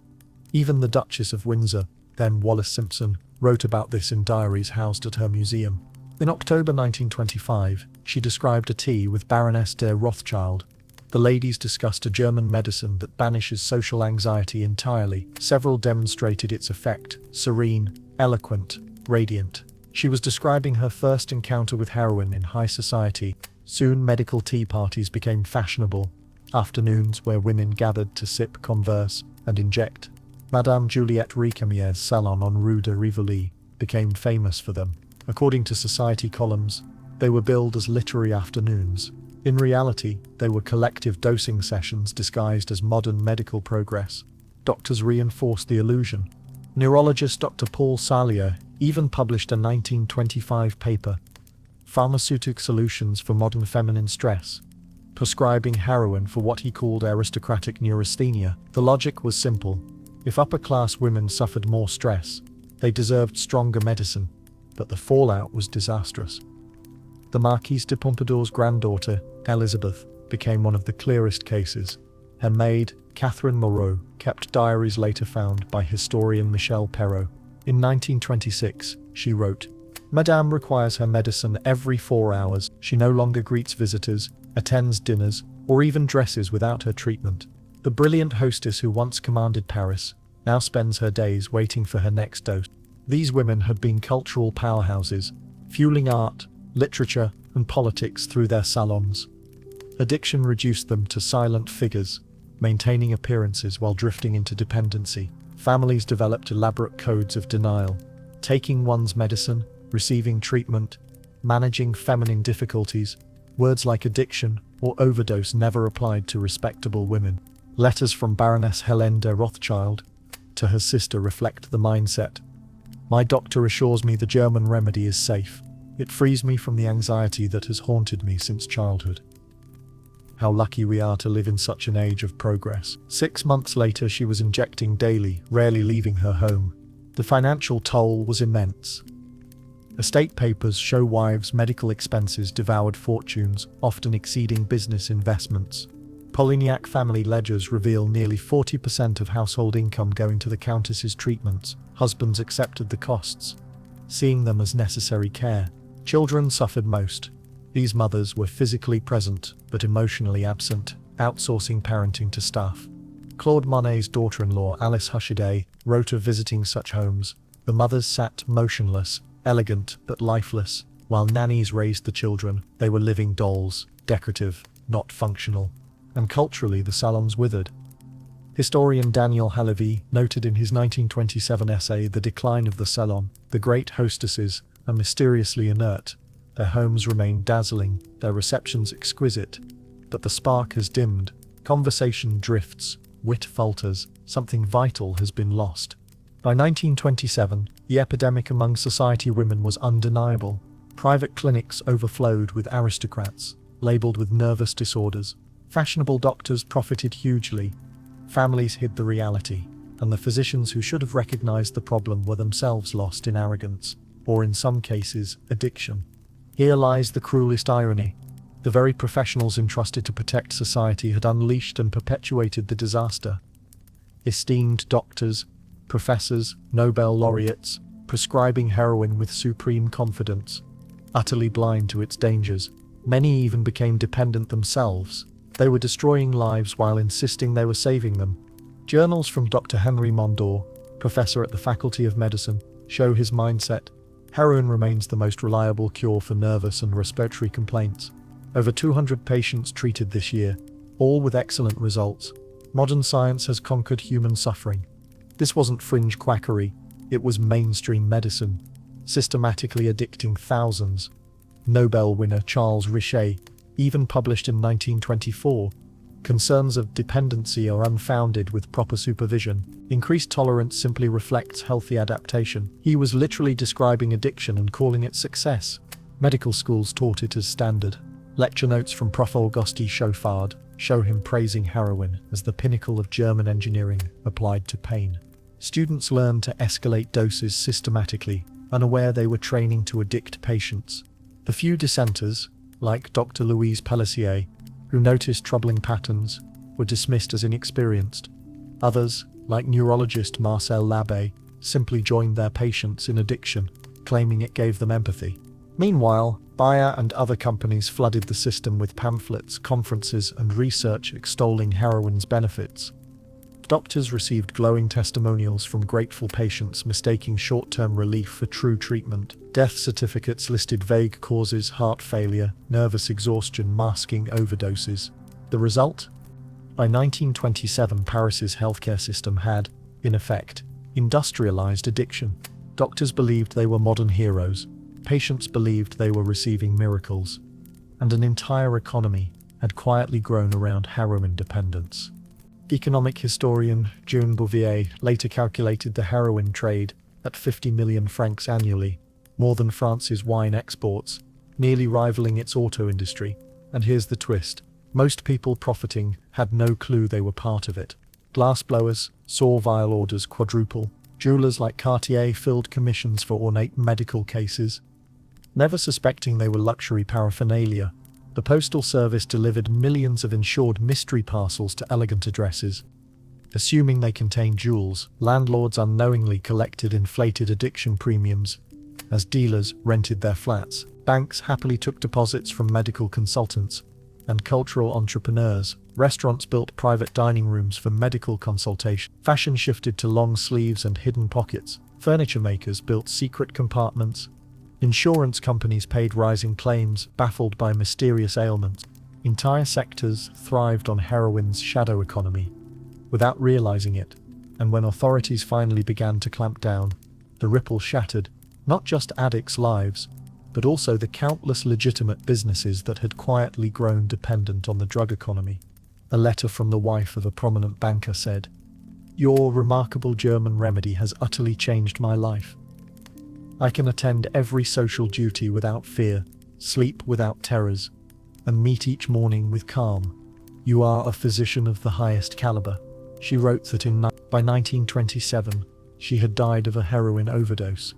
Even the Duchess of Windsor, then Wallis Simpson, wrote about this in diaries housed at her museum. In October 1925, she described a tea with Baroness de Rothschild. The ladies discussed a German medicine that banishes social anxiety entirely. Several demonstrated its effect: serene, eloquent, radiant. She was describing her first encounter with heroin in high society. Soon medical tea parties became fashionable, afternoons where women gathered to sip, converse, and inject. Madame Juliette Recamier's salon on Rue de Rivoli became famous for them. According to society columns, they were billed as literary afternoons. In reality, they were collective dosing sessions disguised as modern medical progress. Doctors reinforced the illusion. Neurologist Dr. Paul Sallier even published a 1925 paper, Pharmaceutic Solutions for Modern Feminine Stress, prescribing heroin for what he called aristocratic neurasthenia. The logic was simple. If upper-class women suffered more stress, they deserved stronger medicine, but the fallout was disastrous. The Marquise de Pompadour's granddaughter, Elizabeth, became one of the clearest cases. Her maid, Catherine Moreau, kept diaries later found by historian Michel Perrault. In 1926, she wrote, "Madame requires her medicine every 4 hours. She no longer greets visitors, attends dinners, or even dresses without her treatment. The brilliant hostess who once commanded Paris now spends her days waiting for her next dose." These women had been cultural powerhouses, fueling art, literature, and politics through their salons. Addiction reduced them to silent figures, maintaining appearances while drifting into dependency. Families developed elaborate codes of denial, taking one's medicine, receiving treatment, managing feminine difficulties. Words like addiction or overdose never applied to respectable women. Letters from Baroness Helene de Rothschild to her sister reflect the mindset. "My doctor assures me the German remedy is safe. It frees me from the anxiety that has haunted me since childhood. How lucky we are to live in such an age of progress." 6 months later, she was injecting daily, rarely leaving her home. The financial toll was immense. Estate papers show wives' medical expenses devoured fortunes, often exceeding business investments. Polignac family ledgers reveal nearly 40% of household income going to the Countess's treatments. Husbands accepted the costs, seeing them as necessary care. Children suffered most. These mothers were physically present, but emotionally absent, outsourcing parenting to staff. Claude Monet's daughter-in-law, Alice Hushaday, wrote of visiting such homes. The mothers sat motionless, elegant but lifeless, while nannies raised the children. They were living dolls, decorative, not functional. And culturally the salons withered. Historian Daniel Halevy noted in his 1927 essay The Decline of the Salon, the great hostesses are mysteriously inert. Their homes remain dazzling, their receptions exquisite, but the spark has dimmed, conversation drifts, wit falters, something vital has been lost. By 1927, the epidemic among society women was undeniable. Private clinics overflowed with aristocrats, labeled with nervous disorders. Fashionable doctors profited hugely. Families hid the reality, and the physicians who should have recognized the problem were themselves lost in arrogance, or in some cases, addiction. Here lies the cruelest irony. The very professionals entrusted to protect society had unleashed and perpetuated the disaster. Esteemed doctors, professors, Nobel laureates, prescribing heroin with supreme confidence. Utterly blind to its dangers, many even became dependent themselves. They were destroying lives while insisting they were saving them. Journals from Dr. Henry Mondor, professor at the Faculty of Medicine, show his mindset. Heroin remains the most reliable cure for nervous and respiratory complaints. Over 200 patients treated this year, all with excellent results. Modern science has conquered human suffering. This wasn't fringe quackery, it was mainstream medicine, systematically addicting thousands. Nobel winner Charles Richet even published in 1924, concerns of dependency are unfounded with proper supervision. Increased tolerance simply reflects healthy adaptation. He was literally describing addiction and calling it success. Medical schools taught it as standard. Lecture notes from Prof. Auguste Chauffard show him praising heroin as the pinnacle of German engineering applied to pain. Students learned to escalate doses systematically, unaware they were training to addict patients. The few dissenters, like Dr. Louise Pellissier, who noticed troubling patterns, were dismissed as inexperienced. Others, like neurologist Marcel Labbé, simply joined their patients in addiction, claiming it gave them empathy. Meanwhile, Bayer and other companies flooded the system with pamphlets, conferences, and research extolling heroin's benefits. Doctors received glowing testimonials from grateful patients mistaking short-term relief for true treatment. Death certificates listed vague causes: heart failure, nervous exhaustion, masking overdoses. The result? By 1927, Paris's healthcare system had, in effect, industrialized addiction. Doctors believed they were modern heroes. Patients believed they were receiving miracles. And an entire economy had quietly grown around heroin dependence. Economic historian June Bouvier later calculated the heroin trade at 50 million francs annually, more than France's wine exports, nearly rivaling its auto industry. And here's the twist. Most people profiting had no clue they were part of it. Glassblowers saw vial orders quadruple. Jewelers like Cartier filled commissions for ornate medical cases. Never suspecting they were luxury paraphernalia, the Postal Service delivered millions of insured mystery parcels to elegant addresses. Assuming they contained jewels, landlords unknowingly collected inflated addiction premiums. As dealers rented their flats, banks happily took deposits from medical consultants and cultural entrepreneurs. Restaurants built private dining rooms for medical consultation. Fashion shifted to long sleeves and hidden pockets. Furniture makers built secret compartments. Insurance companies paid rising claims, baffled by mysterious ailments. Entire sectors thrived on heroin's shadow economy, without realizing it. And when authorities finally began to clamp down, the ripple shattered not just addicts' lives, but also the countless legitimate businesses that had quietly grown dependent on the drug economy. A letter from the wife of a prominent banker said, "Your remarkable German remedy has utterly changed my life. I can attend every social duty without fear, sleep without terrors, and meet each morning with calm. You are a physician of the highest caliber." She wrote that by 1927, she had died of a heroin overdose.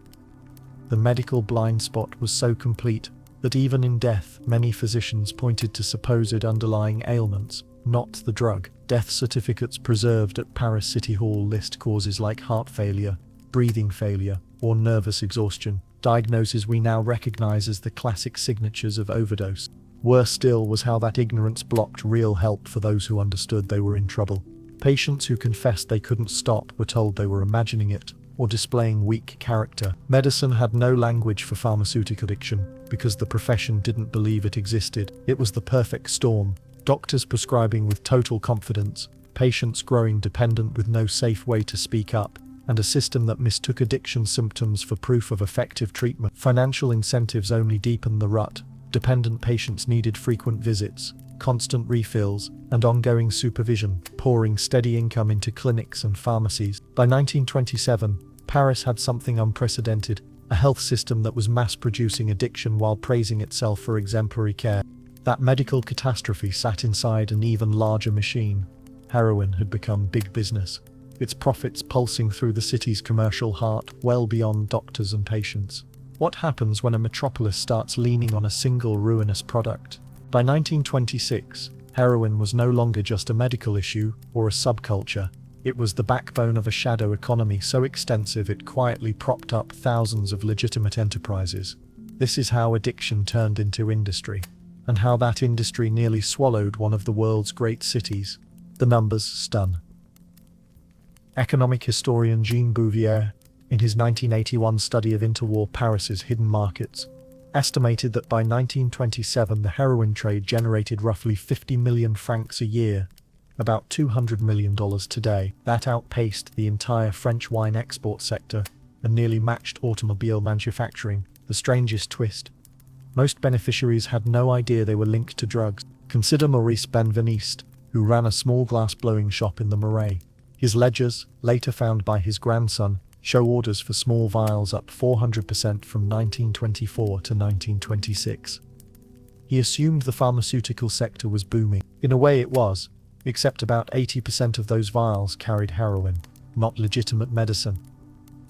The medical blind spot was so complete that even in death, many physicians pointed to supposed underlying ailments, not the drug. Death certificates preserved at Paris City Hall list causes like heart failure, breathing failure, or nervous exhaustion, diagnoses we now recognize as the classic signatures of overdose. Worse still was how that ignorance blocked real help for those who understood they were in trouble. Patients who confessed they couldn't stop were told they were imagining it, or displaying weak character. Medicine had no language for pharmaceutical addiction, because the profession didn't believe it existed. It was the perfect storm. Doctors prescribing with total confidence, patients growing dependent with no safe way to speak up, and a system that mistook addiction symptoms for proof of effective treatment. Financial incentives only deepened the rut. Dependent patients needed frequent visits, constant refills, and ongoing supervision, pouring steady income into clinics and pharmacies. By 1927, Paris had something unprecedented, a health system that was mass-producing addiction while praising itself for exemplary care. That medical catastrophe sat inside an even larger machine. Heroin had become big business, its profits pulsing through the city's commercial heart, well beyond doctors and patients. What happens when a metropolis starts leaning on a single ruinous product? By 1926, heroin was no longer just a medical issue or a subculture. It was the backbone of a shadow economy so extensive it quietly propped up thousands of legitimate enterprises. This is how addiction turned into industry, and how that industry nearly swallowed one of the world's great cities. The numbers stun. Economic historian Jean Bouvier, in his 1981 study of interwar Paris's hidden markets, estimated that by 1927 the heroin trade generated roughly 50 million francs a year, about $200 million today. That outpaced the entire French wine export sector and nearly matched automobile manufacturing. The strangest twist: most beneficiaries had no idea they were linked to drugs. Consider Maurice Benveniste, who ran a small glass-blowing shop in the Marais. His ledgers, later found by his grandson, show orders for small vials up 400% from 1924 to 1926. He assumed the pharmaceutical sector was booming. In a way it was, except about 80% of those vials carried heroin, not legitimate medicine.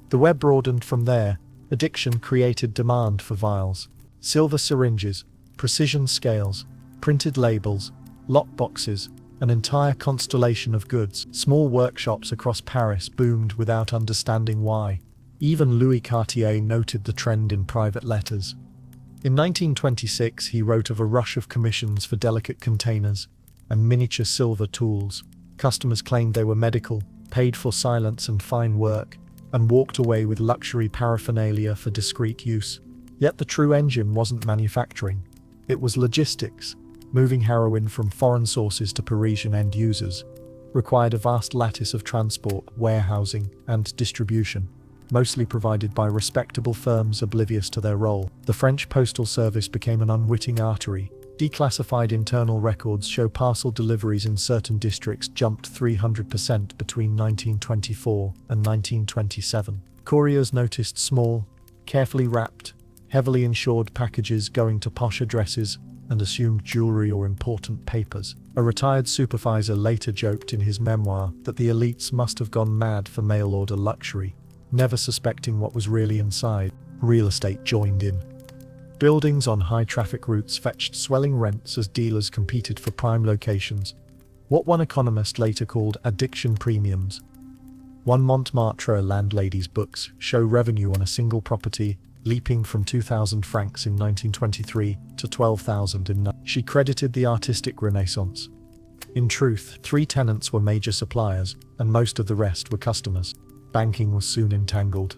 The web broadened from there. Addiction created demand for vials, silver syringes, precision scales, printed labels, lockboxes, an entire constellation of goods. Small workshops across Paris boomed without understanding why. Even Louis Cartier noted the trend in private letters. In 1926, he wrote of a rush of commissions for delicate containers and miniature silver tools. Customers claimed they were medical, paid for silence and fine work, and walked away with luxury paraphernalia for discreet use. Yet the true engine wasn't manufacturing. It was logistics. Moving heroin from foreign sources to Parisian end users required a vast lattice of transport, warehousing, and distribution, mostly provided by respectable firms oblivious to their role. The French postal service became an unwitting artery. Declassified internal records show parcel deliveries in certain districts jumped 300% between 1924 and 1927. Couriers noticed small, carefully wrapped, heavily insured packages going to posh addresses and assumed jewelry or important papers. A retired supervisor later joked in his memoir that the elites must have gone mad for mail-order luxury, never suspecting what was really inside. Real estate joined in. Buildings on high-traffic routes fetched swelling rents as dealers competed for prime locations, what one economist later called addiction premiums. One Montmartre landlady's books show revenue on a single property leaping from 2,000 francs in 1923 to 12,000 in. She credited the artistic renaissance. In truth, 3 tenants were major suppliers, and most of the rest were customers. Banking was soon entangled.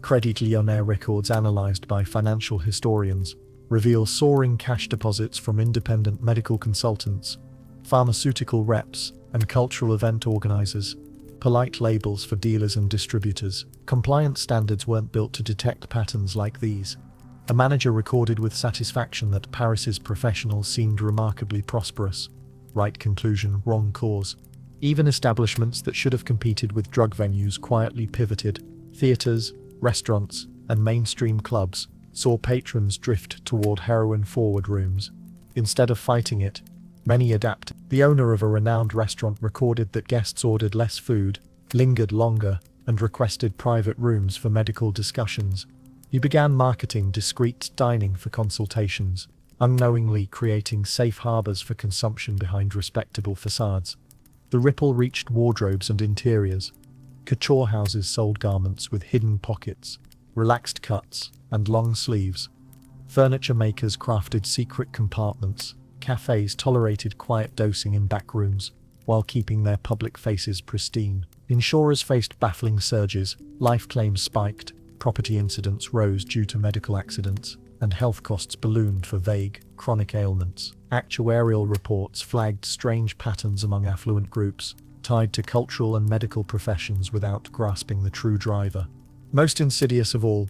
Credit Lyonnais records analyzed by financial historians reveal soaring cash deposits from independent medical consultants, pharmaceutical reps, and cultural event organizers. Polite labels for dealers and distributors. Compliance standards weren't built to detect patterns like these. A manager recorded with satisfaction that Paris's professionals seemed remarkably prosperous. Right conclusion, wrong cause. Even establishments that should have competed with drug venues quietly pivoted. Theaters, restaurants, and mainstream clubs saw patrons drift toward heroin-forward rooms. Instead of fighting it, many adapted. The owner of a renowned restaurant recorded that guests ordered less food, lingered longer, and requested private rooms for medical discussions. He began marketing discreet dining for consultations, unknowingly creating safe harbors for consumption behind respectable facades. The ripple reached wardrobes and interiors. Couture houses sold garments with hidden pockets, relaxed cuts, and long sleeves. Furniture makers crafted secret compartments. Cafes tolerated quiet dosing in back rooms, while keeping their public faces pristine. Insurers faced baffling surges, life claims spiked, property incidents rose due to medical accidents, and health costs ballooned for vague, chronic ailments. Actuarial reports flagged strange patterns among affluent groups. tied to cultural and medical professions without grasping the true driver. Most insidious of all,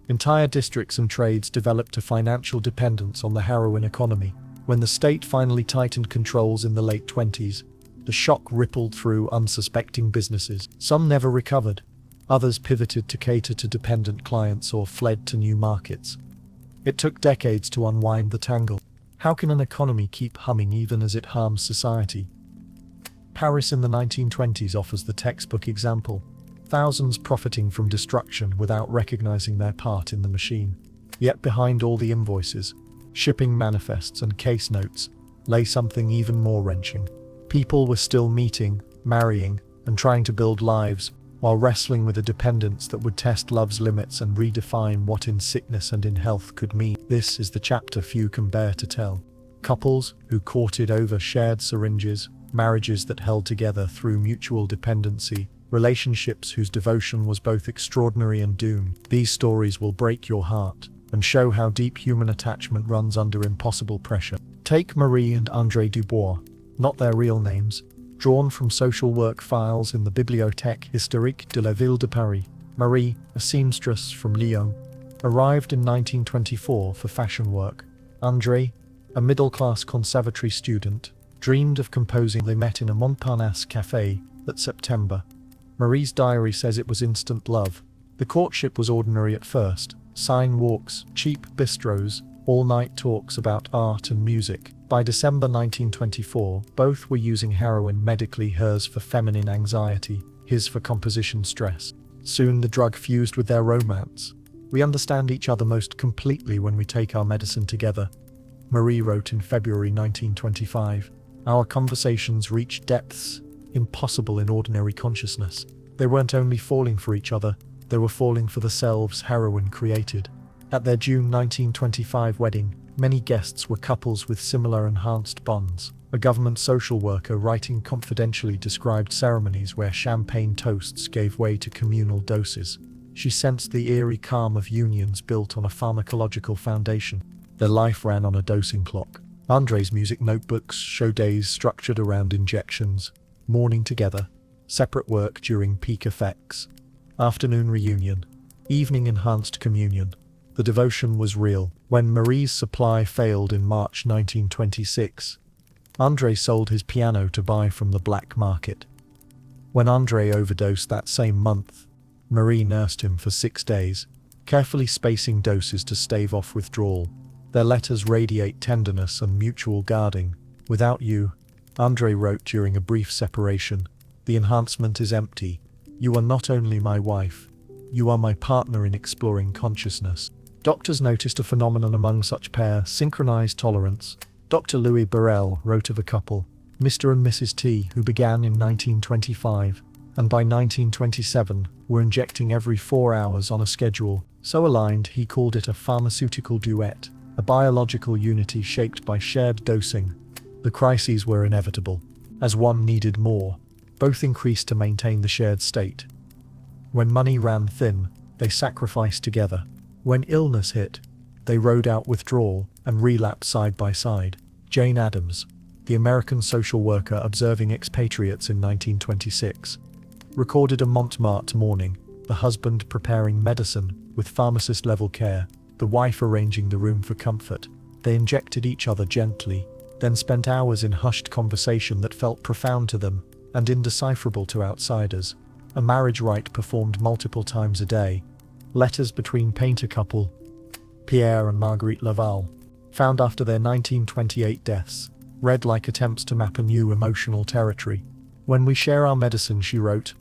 entire districts and trades developed a financial dependence on the heroin economy. When the state finally tightened controls in the late 20s, the shock rippled through unsuspecting businesses. Some never recovered. Others pivoted to cater to dependent clients or fled to new markets. It took decades to unwind the tangle. How can an economy keep humming even as it harms society? Paris in the 1920s offers the textbook example. Thousands profiting from destruction without recognizing their part in the machine. Yet behind all the invoices, shipping manifests and case notes lay something even more wrenching. People were still meeting, marrying, and trying to build lives, while wrestling with a dependence that would test love's limits and redefine what in sickness and in health could mean. This is the chapter few can bear to tell. Couples who courted over shared syringes, marriages that held together through mutual dependency, relationships whose devotion was both extraordinary and doomed. These stories will break your heart and show how deep human attachment runs under impossible pressure. Take Marie and André Dubois, not their real names, drawn from social work files in the Bibliothèque historique de la ville de Paris. Marie, a seamstress from Lyon, arrived in 1924 for fashion work. André, a middle-class conservatory student, dreamed of composing. They met in a Montparnasse café that September. Marie's diary says it was instant love. The courtship was ordinary at first. Sign walks, cheap bistros, all-night talks about art and music. By December 1924, both were using heroin medically, hers for feminine anxiety, his for composition stress. Soon the drug fused with their romance. We understand each other most completely when we take our medicine together, Marie wrote in February 1925. Our conversations reached depths impossible in ordinary consciousness. They weren't only falling for each other, they were falling for the selves heroin created. At their June 1925 wedding, many guests were couples with similar enhanced bonds. A government social worker writing confidentially described ceremonies where champagne toasts gave way to communal doses. She sensed the eerie calm of unions built on a pharmacological foundation. Their life ran on a dosing clock. André's music notebooks show days structured around injections, morning together, separate work during peak effects, afternoon reunion, evening enhanced communion. The devotion was real. When Marie's supply failed in March 1926, André sold his piano to buy from the black market. When André overdosed that same month, Marie nursed him for 6 days, carefully spacing doses to stave off withdrawal. Their letters radiate tenderness and mutual guarding. Without you, André wrote during a brief separation, the enhancement is empty. You are not only my wife, you are my partner in exploring consciousness. Doctors noticed a phenomenon among such pair, synchronized tolerance. Dr. Louis Burrell wrote of a couple, Mr. and Mrs. T, who began in 1925, and by 1927 were injecting every 4 hours on a schedule, so aligned he called it a pharmaceutical duet, a biological unity shaped by shared dosing. The crises were inevitable. As one needed more, both increased to maintain the shared state. When money ran thin, they sacrificed together. When illness hit, they rode out withdrawal and relapse side by side. Jane Addams, the American social worker observing expatriates in 1926, recorded a Montmartre morning, the husband preparing medicine with pharmacist-level care, the wife arranging the room for comfort. They injected each other gently, then spent hours in hushed conversation that felt profound to them and indecipherable to outsiders. A marriage rite performed multiple times a day. Letters between painter couple Pierre and Marguerite Laval, found after their 1928 deaths, read like attempts to map a new emotional territory. When we share our medicine, she wrote,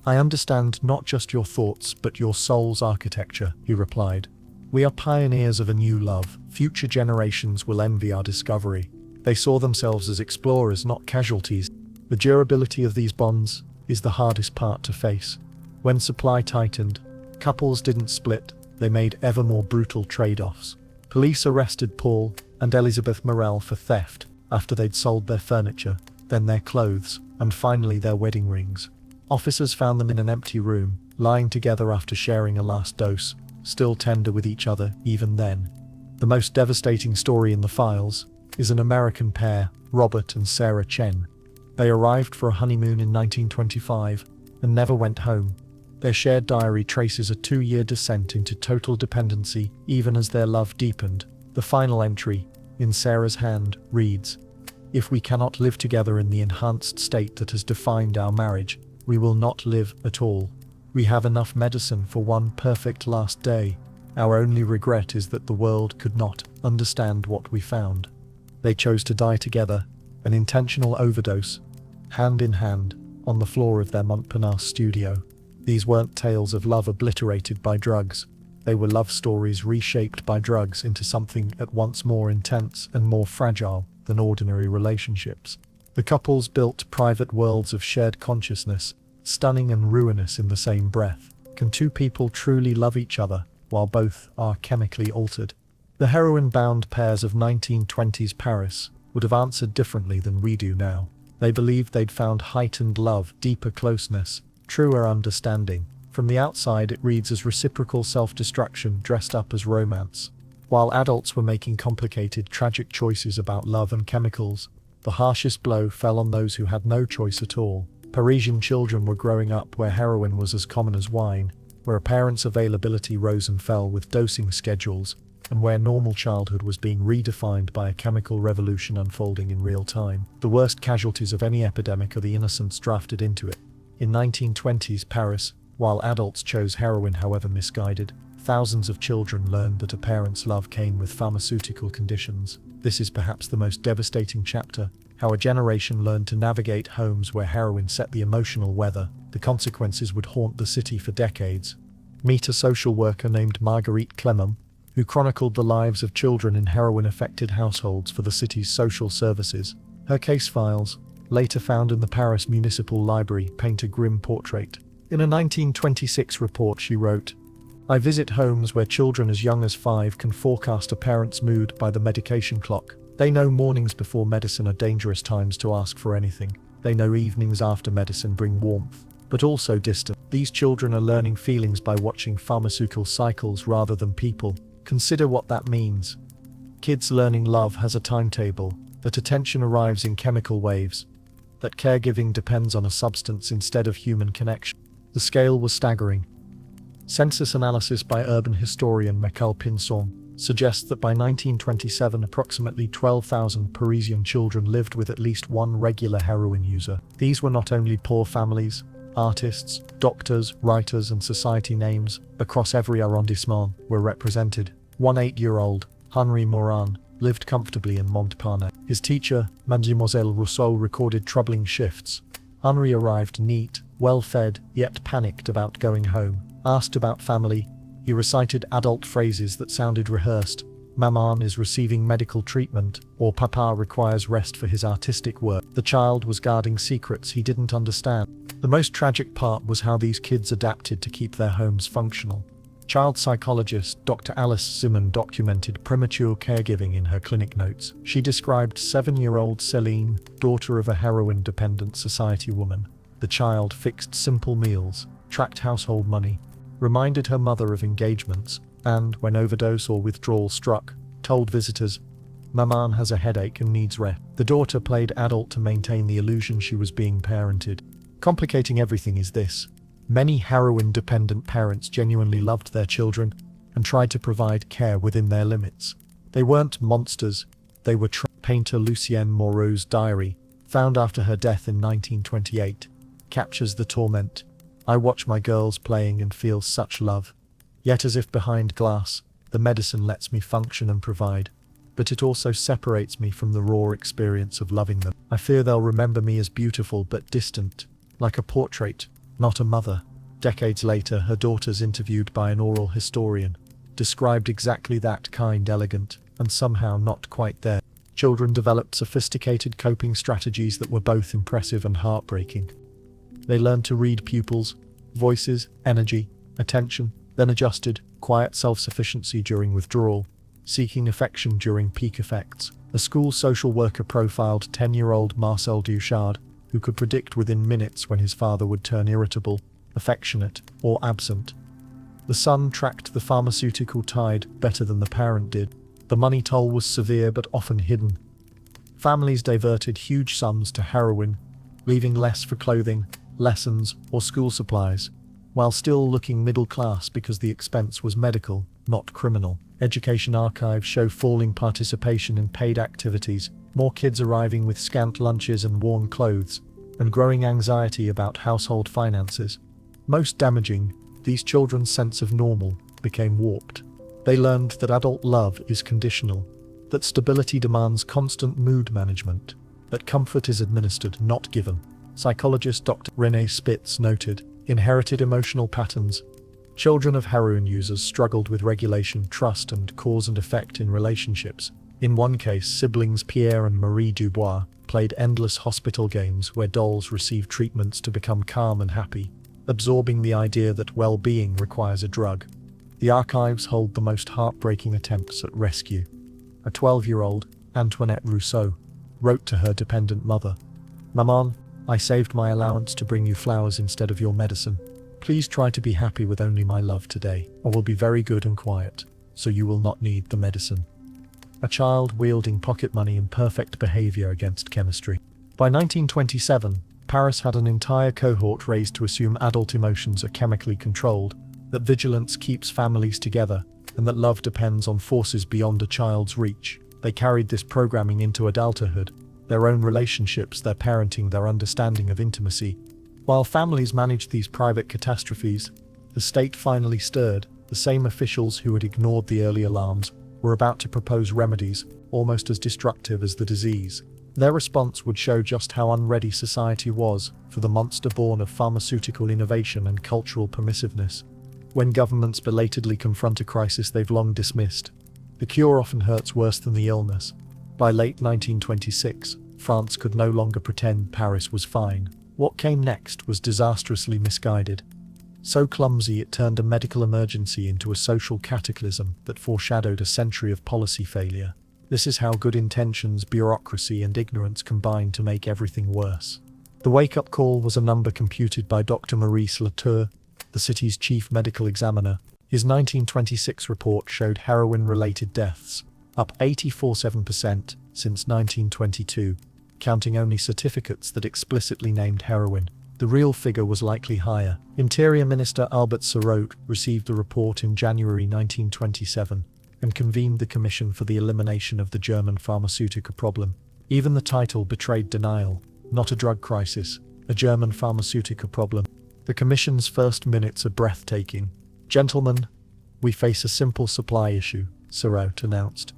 I understand not just your thoughts but your soul's architecture, he replied. We are pioneers of a new love. Future generations will envy our discovery. They saw themselves as explorers, not casualties. The durability of these bonds is the hardest part to face. When supply tightened, couples didn't split, they made ever more brutal trade-offs. Police arrested Paul and Elizabeth Morel for theft after they'd sold their furniture, then their clothes, and finally their wedding rings. Officers found them in an empty room, lying together after sharing a last dose, still tender with each other even then. The most devastating story in the files is an American pair, Robert and Sarah Chen. They arrived for a honeymoon in 1925 and never went home. Their shared diary traces a 2-year descent into total dependency, even as their love deepened. The final entry, in Sarah's hand, reads, "If we cannot live together in the enhanced state that has defined our marriage, we will not live at all. We have enough medicine for one perfect last day. Our only regret is that the world could not understand what we found." They chose to die together, an intentional overdose, hand in hand, on the floor of their Montparnasse studio. These weren't tales of love obliterated by drugs. They were love stories reshaped by drugs into something at once more intense and more fragile than ordinary relationships. The couples built private worlds of shared consciousness, stunning and ruinous in the same breath. Can two people truly love each other while both are chemically altered? The heroin-bound pairs of 1920s Paris would have answered differently than we do now. They believed they'd found heightened love, deeper closeness, truer understanding. From the outside, it reads as reciprocal self-destruction dressed up as romance. While adults were making complicated, tragic choices about love and chemicals, the harshest blow fell on those who had no choice at all. Parisian children were growing up where heroin was as common as wine, where a parent's availability rose and fell with dosing schedules, and where normal childhood was being redefined by a chemical revolution unfolding in real time. The worst casualties of any epidemic are the innocents drafted into it. In 1920s Paris, while adults chose heroin however misguided, thousands of children learned that a parent's love came with pharmaceutical conditions. This is perhaps the most devastating chapter, how a generation learned to navigate homes where heroin set the emotional weather. The consequences would haunt the city for decades. Meet a social worker named Marguerite Clément, who chronicled the lives of children in heroin-affected households for the city's social services. Her case files, later found in the Paris Municipal Library, paint a grim portrait. In a 1926 report she wrote, "I visit homes where children as young as 5 can forecast a parent's mood by the medication clock. They know mornings before medicine are dangerous times to ask for anything. They know evenings after medicine bring warmth, but also distance. These children are learning feelings by watching pharmaceutical cycles rather than people. Consider what that means. Kids learning love has a timetable, that attention arrives in chemical waves, that caregiving depends on a substance instead of human connection." The scale was staggering. Census analysis by urban historian Michael Pinson suggests that by 1927 approximately 12,000 Parisian children lived with at least one regular heroin user. These were not only poor families, artists, doctors, writers and society names across every arrondissement were represented. One 8-year-old, Henri Morin, lived comfortably in Montparnasse. His teacher, Mademoiselle Rousseau, recorded troubling shifts. Henri arrived neat, well-fed, yet panicked about going home. Asked about family, he recited adult phrases that sounded rehearsed. "Maman is receiving medical treatment," or "Papa requires rest for his artistic work." The child was guarding secrets he didn't understand. The most tragic part was how these kids adapted to keep their homes functional. Child psychologist Dr. Alice Simon documented premature caregiving in her clinic notes. She described 7-year-old Céline, daughter of a heroin-dependent society woman. The child fixed simple meals, tracked household money, reminded her mother of engagements, and, when overdose or withdrawal struck, told visitors, "Maman has a headache and needs rest." The daughter played adult to maintain the illusion she was being parented. Complicating everything is this: many heroin-dependent parents genuinely loved their children and tried to provide care within their limits. They weren't monsters, they were Painter Lucienne Moreau's diary, found after her death in 1928, captures the torment. "I watch my girls playing and feel such love. Yet as if behind glass, the medicine lets me function and provide. But it also separates me from the raw experience of loving them. I fear they'll remember me as beautiful but distant, like a portrait, not a mother." Decades later, her daughters, interviewed by an oral historian, described exactly that kind, elegant, and somehow not quite there. Children developed sophisticated coping strategies that were both impressive and heartbreaking. They learned to read pupils, voices, energy, attention, then adjusted, quiet self-sufficiency during withdrawal, seeking affection during peak effects. A school social worker profiled 10-year-old Marcel Duchard, who could predict within minutes when his father would turn irritable, affectionate, or absent. The son tracked the pharmaceutical tide better than the parent did. The money toll was severe but often hidden. Families diverted huge sums to heroin, leaving less for clothing, lessons, or school supplies, while still looking middle class because the expense was medical, not criminal. Education archives show falling participation in paid activities, more kids arriving with scant lunches and worn clothes, and growing anxiety about household finances. Most damaging, these children's sense of normal became warped. They learned that adult love is conditional, that stability demands constant mood management, that comfort is administered, not given. Psychologist Dr. Renee Spitz noted, inherited emotional patterns. Children of heroin users struggled with regulation, trust, and cause and effect in relationships. In one case, siblings Pierre and Marie Dubois played endless hospital games where dolls received treatments to become calm and happy, absorbing the idea that well-being requires a drug. The archives hold the most heartbreaking attempts at rescue. A 12-year-old, Antoinette Rousseau, wrote to her dependent mother, "Maman, I saved my allowance to bring you flowers instead of your medicine. Please try to be happy with only my love today. I will be very good and quiet, so you will not need the medicine." A child wielding pocket money in perfect behavior against chemistry. By 1927, Paris had an entire cohort raised to assume adult emotions are chemically controlled, that vigilance keeps families together, and that love depends on forces beyond a child's reach. They carried this programming into adulthood, their own relationships, their parenting, their understanding of intimacy. While families managed these private catastrophes, the state finally stirred. The same officials who had ignored the early alarms were about to propose remedies almost as destructive as the disease. Their response would show just how unready society was for the monster born of pharmaceutical innovation and cultural permissiveness. When governments belatedly confront a crisis they've long dismissed, the cure often hurts worse than the illness. By late 1926, France could no longer pretend Paris was fine. What came next was disastrously misguided. So clumsy it turned a medical emergency into a social cataclysm that foreshadowed a century of policy failure. This is how good intentions, bureaucracy, and ignorance combined to make everything worse. The wake-up call was a number computed by Dr. Maurice Latour, the city's chief medical examiner. His 1926 report showed heroin-related deaths, up 84.7% since 1922, counting only certificates that explicitly named heroin. The real figure was likely higher. Interior Minister Albert Sarraute received the report in January 1927 and convened the Commission for the Elimination of the German Pharmaceutical Problem. Even the title betrayed denial. Not a drug crisis, a German pharmaceutical problem. The Commission's first minutes are breathtaking. "Gentlemen, we face a simple supply issue," Sarraute announced.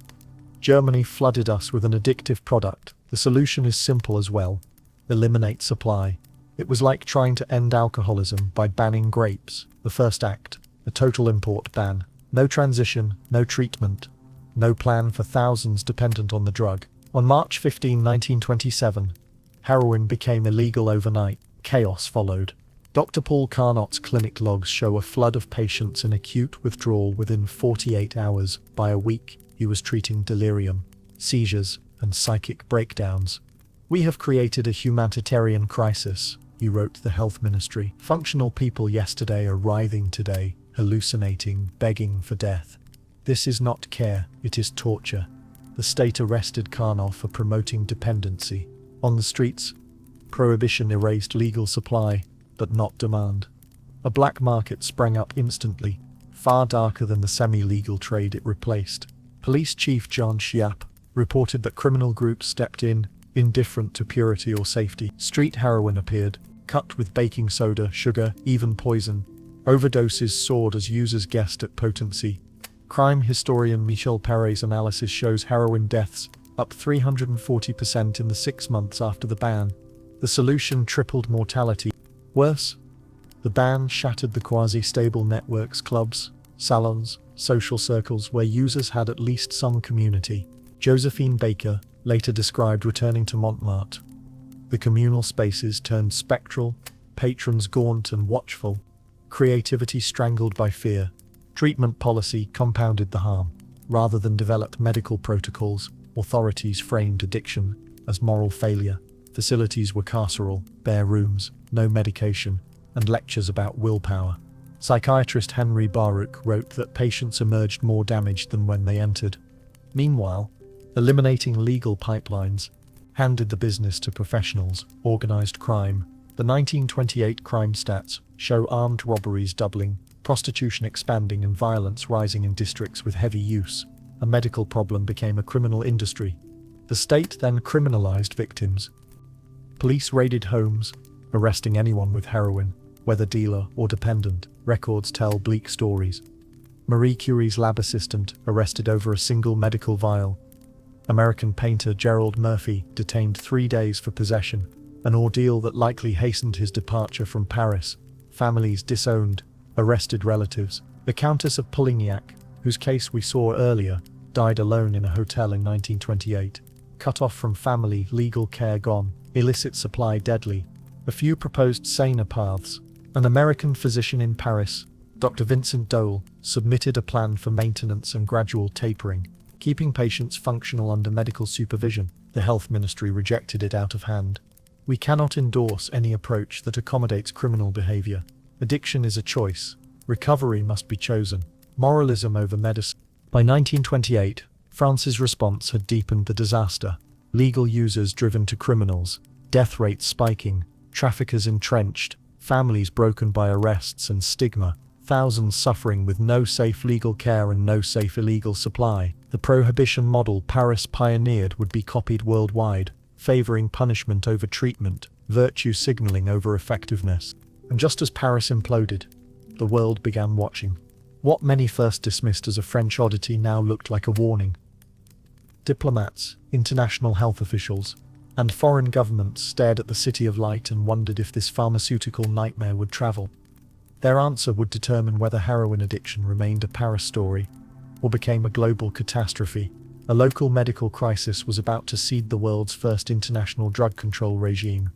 "Germany flooded us with an addictive product. The solution is simple as well. Eliminate supply." It was like trying to end alcoholism by banning grapes. The first act, a total import ban. No transition, no treatment, no plan for thousands dependent on the drug. On March 15, 1927, heroin became illegal overnight. Chaos followed. Dr. Paul Carnot's clinic logs show a flood of patients in acute withdrawal within 48 hours. By a week, he was treating delirium, seizures, and psychic breakdowns. "We have created a humanitarian crisis," he wrote the health ministry. "Functional people yesterday are writhing today, hallucinating, begging for death. This is not care, it is torture." The state arrested Carnot for promoting dependency. On the streets, prohibition erased legal supply, but not demand. A black market sprang up instantly, far darker than the semi-legal trade it replaced. Police Chief John Chiappe reported that criminal groups stepped in, indifferent to purity or safety. Street heroin appeared, cut with baking soda, sugar, even poison. Overdoses soared as users guessed at potency. Crime historian Michel Perret's analysis shows heroin deaths up 340% in the 6 months after the ban. The solution tripled mortality. Worse, the ban shattered the quasi-stable networks, clubs, salons, social circles where users had at least some community. Josephine Baker later described returning to Montmartre. The communal spaces turned spectral, patrons gaunt and watchful, creativity strangled by fear. Treatment policy compounded the harm. Rather than develop medical protocols, authorities framed addiction as moral failure. Facilities were carceral, bare rooms, no medication, and lectures about willpower. Psychiatrist Henry Baruch wrote that patients emerged more damaged than when they entered. Meanwhile, eliminating legal pipelines, handed the business to professionals, organized crime. The 1928 crime stats show armed robberies doubling, prostitution expanding and violence rising in districts with heavy use. A medical problem became a criminal industry. The state then criminalized victims. Police raided homes, arresting anyone with heroin, whether dealer or dependent. Records tell bleak stories. Marie Curie's lab assistant arrested over a single medical vial. American painter Gerald Murphy detained 3 days for possession, an ordeal that likely hastened his departure from Paris. Families disowned, arrested relatives. The Countess of Polignac, whose case we saw earlier, died alone in a hotel in 1928. Cut off from family, legal care gone, illicit supply deadly. A few proposed saner paths. An American physician in Paris, Dr. Vincent Dole, submitted a plan for maintenance and gradual tapering, keeping patients functional under medical supervision. The health ministry rejected it out of hand. We cannot endorse any approach that accommodates criminal behavior. Addiction is a choice. Recovery must be chosen. Moralism over medicine. By 1928, France's response had deepened the disaster. Legal users driven to criminals, death rates spiking, traffickers entrenched, families broken by arrests and stigma, thousands suffering with no safe legal care and no safe illegal supply. The prohibition model Paris pioneered would be copied worldwide, favoring punishment over treatment, virtue signaling over effectiveness. And just as Paris imploded, the world began watching. What many first dismissed as a French oddity now looked like a warning. Diplomats, international health officials, and foreign governments stared at the City of Light and wondered if this pharmaceutical nightmare would travel. Their answer would determine whether heroin addiction remained a Paris story or became a global catastrophe. A local medical crisis was about to seed the world's first international drug control regime,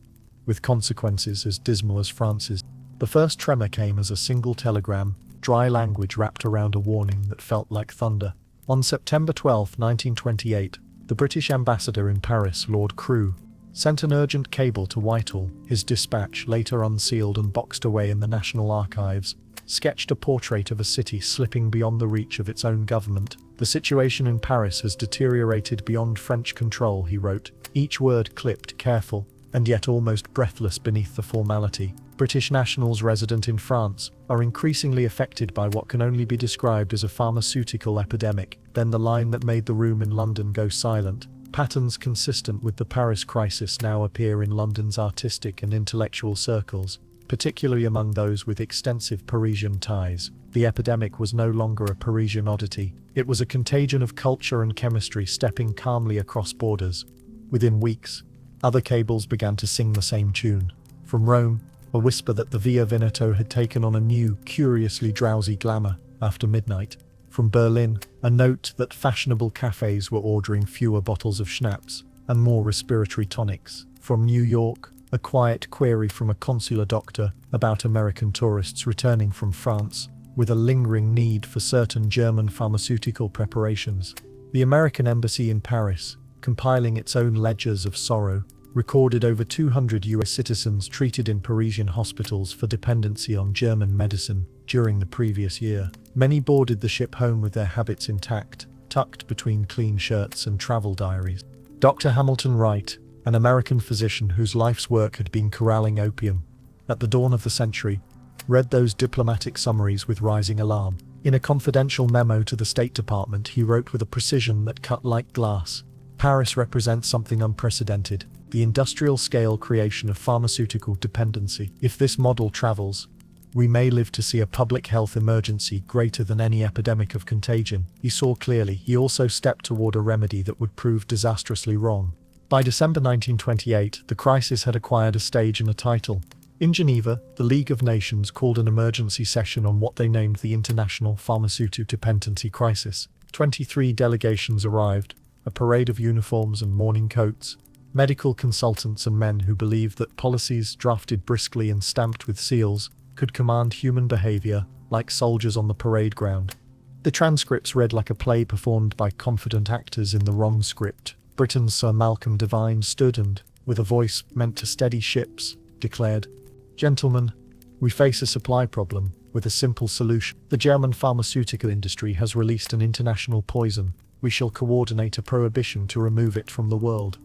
with consequences as dismal as France's. The first tremor came as a single telegram, dry language wrapped around a warning that felt like thunder. On September 12, 1928, the British ambassador in Paris, Lord Crewe, sent an urgent cable to Whitehall. His dispatch, later unsealed and boxed away in the National Archives, sketched a portrait of a city slipping beyond the reach of its own government. The situation in Paris has deteriorated beyond French control, he wrote, each word clipped, careful, and yet almost breathless beneath the formality. British nationals resident in France are increasingly affected by what can only be described as a pharmaceutical epidemic. Then the line that made the room in London go silent. Patterns consistent with the Paris crisis now appear in London's artistic and intellectual circles, particularly among those with extensive Parisian ties. The epidemic was no longer a Parisian oddity. It was a contagion of culture and chemistry stepping calmly across borders. Within weeks, other cables began to sing the same tune. From Rome, a whisper that the Via Veneto had taken on a new, curiously drowsy glamour after midnight. From Berlin, a note that fashionable cafes were ordering fewer bottles of schnapps and more respiratory tonics. From New York, a quiet query from a consular doctor about American tourists returning from France, with a lingering need for certain German pharmaceutical preparations. The American embassy in Paris, compiling its own ledgers of sorrow, recorded over 200 US citizens treated in Parisian hospitals for dependency on German medicine during the previous year. Many boarded the ship home with their habits intact, tucked between clean shirts and travel diaries. Dr. Hamilton Wright, an American physician whose life's work had been corralling opium at the dawn of the century, read those diplomatic summaries with rising alarm. In a confidential memo to the State Department, he wrote with a precision that cut like glass, "Paris represents something unprecedented, the industrial-scale creation of pharmaceutical dependency. If this model travels, we may live to see a public health emergency greater than any epidemic of contagion." He saw clearly. He also stepped toward a remedy that would prove disastrously wrong. By December 1928, the crisis had acquired a stage and a title. In Geneva, the League of Nations called an emergency session on what they named the International Pharmaceutical Dependency Crisis. 23 delegations arrived, a parade of uniforms and morning coats, medical consultants and men who believed that policies drafted briskly and stamped with seals could command human behavior like soldiers on the parade ground. The transcripts read like a play performed by confident actors in the wrong script. Britain's Sir Malcolm Devine stood and, with a voice meant to steady ships, declared, "Gentlemen, we face a supply problem with a simple solution. The German pharmaceutical industry has released an international poison. We shall coordinate a prohibition to remove it from the world."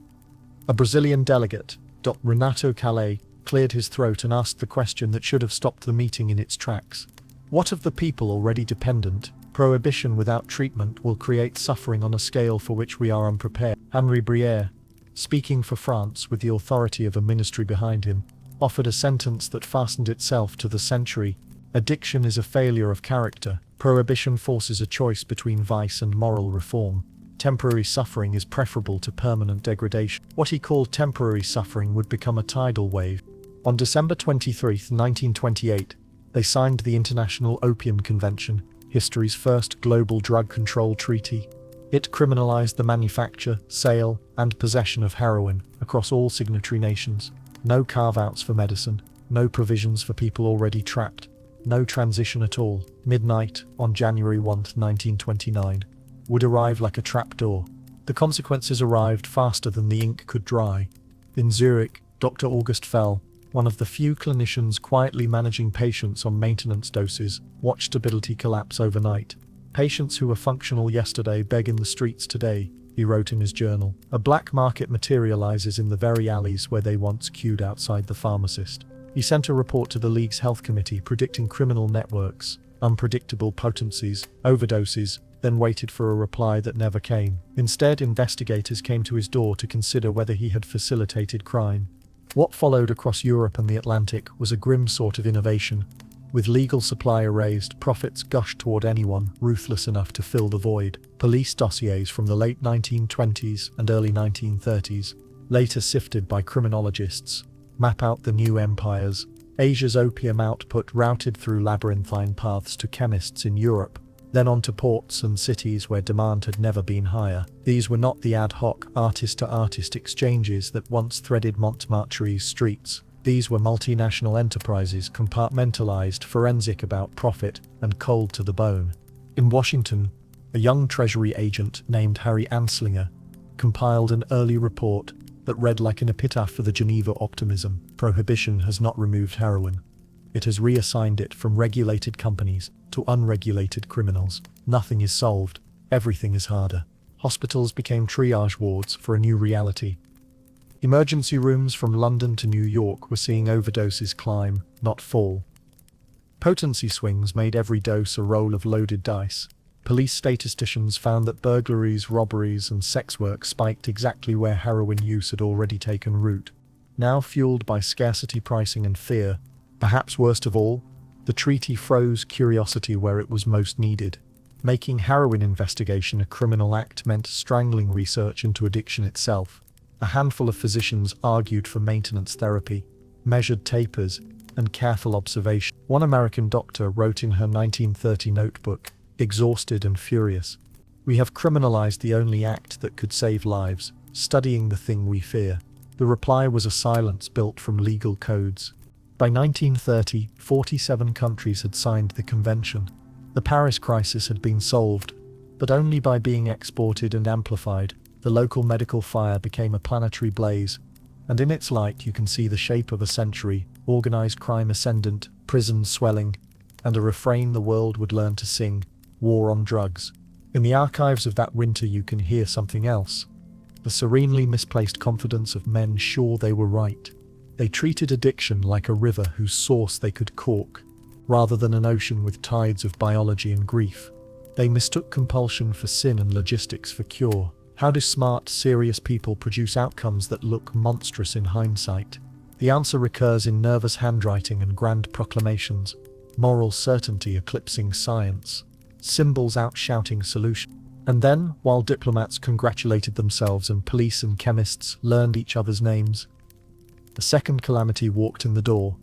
A Brazilian delegate, Dr. Renato Calais, cleared his throat and asked the question that should have stopped the meeting in its tracks. What of the people already dependent? Prohibition without treatment will create suffering on a scale for which we are unprepared. Henri Brière, speaking for France with the authority of a ministry behind him, offered a sentence that fastened itself to the century. Addiction is a failure of character. Prohibition forces a choice between vice and moral reform. Temporary suffering is preferable to permanent degradation. What he called temporary suffering would become a tidal wave. On December 23, 1928, they signed the International Opium Convention, history's first global drug control treaty. It criminalized the manufacture, sale, and possession of heroin across all signatory nations. No carve-outs for medicine, no provisions for people already trapped, no transition at all. Midnight, on January 1, 1929, would arrive like a trapdoor. The consequences arrived faster than the ink could dry. In Zurich, Dr. August Fell, one of the few clinicians quietly managing patients on maintenance doses, watched stability collapse overnight. Patients who were functional yesterday beg in the streets today, he wrote in his journal. A black market materializes in the very alleys where they once queued outside the pharmacist. He sent a report to the League's Health Committee predicting criminal networks, unpredictable potencies, overdoses, then waited for a reply that never came. Instead, investigators came to his door to consider whether he had facilitated crime. What followed across Europe and the Atlantic was a grim sort of innovation. With legal supply erased, profits gushed toward anyone ruthless enough to fill the void. Police dossiers from the late 1920s and early 1930s, later sifted by criminologists, map out the new empires. Asia's opium output routed through labyrinthine paths to chemists in Europe, then on to ports and cities where demand had never been higher. These were not the ad hoc, artist-to-artist exchanges that once threaded Montmartre's streets. These were multinational enterprises, compartmentalized, forensic about profit, and cold to the bone. In Washington, a young Treasury agent named Harry Anslinger compiled an early report that read like an epitaph for the Geneva optimism. Prohibition has not removed heroin. It has reassigned it from regulated companies to unregulated criminals. Nothing is solved. Everything is harder. Hospitals became triage wards for a new reality. Emergency rooms from London to New York were seeing overdoses climb, not fall. Potency swings made every dose a roll of loaded dice. Police statisticians found that burglaries, robberies, and sex work spiked exactly where heroin use had already taken root. Now fueled by scarcity pricing and fear, perhaps worst of all, the treaty froze curiosity where it was most needed. Making heroin investigation a criminal act meant strangling research into addiction itself. A handful of physicians argued for maintenance therapy, measured tapers, and careful observation. One American doctor wrote in her 1930 notebook, exhausted and furious, "We have criminalized the only act that could save lives, studying the thing we fear." The reply was a silence built from legal codes. By 1930, 47 countries had signed the convention. The Paris crisis had been solved, but only by being exported and amplified. The local medical fire became a planetary blaze, and in its light you can see the shape of a century, organized crime ascendant, prisons swelling, and a refrain the world would learn to sing, war on drugs. In the archives of that winter you can hear something else. The serenely misplaced confidence of men sure they were right. They treated addiction like a river whose source they could cork, rather than an ocean with tides of biology and grief. They mistook compulsion for sin and logistics for cure. How do smart, serious people produce outcomes that look monstrous in hindsight? The answer recurs in nervous handwriting and grand proclamations, moral certainty eclipsing science, symbols outshouting solution. And then, while diplomats congratulated themselves and police and chemists learned each other's names, a second calamity walked in the door.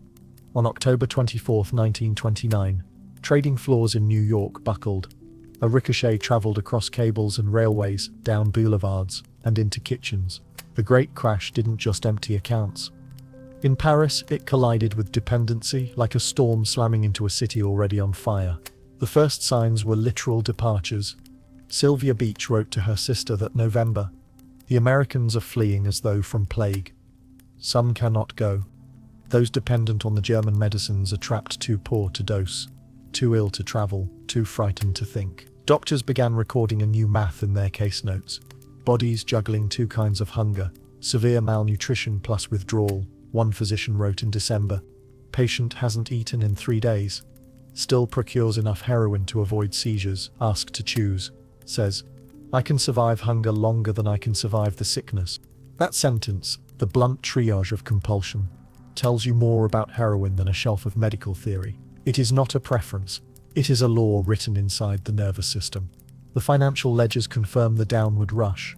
On October 24, 1929, trading floors in New York buckled. A ricochet traveled across cables and railways, down boulevards, and into kitchens. The Great Crash didn't just empty accounts. In Paris, it collided with dependency like a storm slamming into a city already on fire. The first signs were literal departures. Sylvia Beach wrote to her sister that November, "The Americans are fleeing as though from plague. Some cannot go. Those dependent on the German medicines are trapped too poor to dose, too ill to travel, too frightened to think." Doctors began recording a new math in their case notes. Bodies juggling two kinds of hunger, Severe malnutrition plus withdrawal, one physician wrote in December. Patient hasn't eaten in 3 days. Still procures enough heroin to avoid seizures, asked to choose. Says, I can survive hunger longer than I can survive the sickness. That sentence, the blunt triage of compulsion, tells you more about heroin than a shelf of medical theory. It is not a preference. It is a law written inside the nervous system. The financial ledgers confirm the downward rush.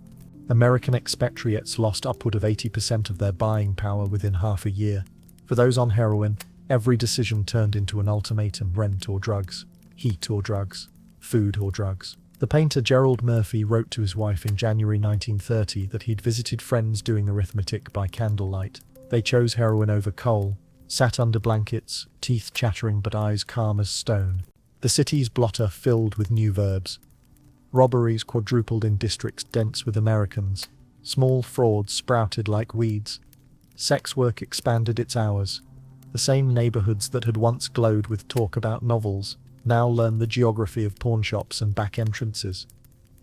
American expatriates lost upward of 80% of their buying power within half a year. For those on heroin, every decision turned into an ultimatum: rent or drugs, heat or drugs, food or drugs. The painter Gerald Murphy wrote to his wife in January 1930 that he'd visited friends doing arithmetic by candlelight. They chose heroin over coal, sat under blankets, teeth chattering but eyes calm as stone. The city's blotter filled with new verbs. Robberies quadrupled in districts dense with Americans. Small frauds sprouted like weeds. Sex work expanded its hours. The same neighborhoods that had once glowed with talk about novels now learn the geography of pawnshops and back entrances.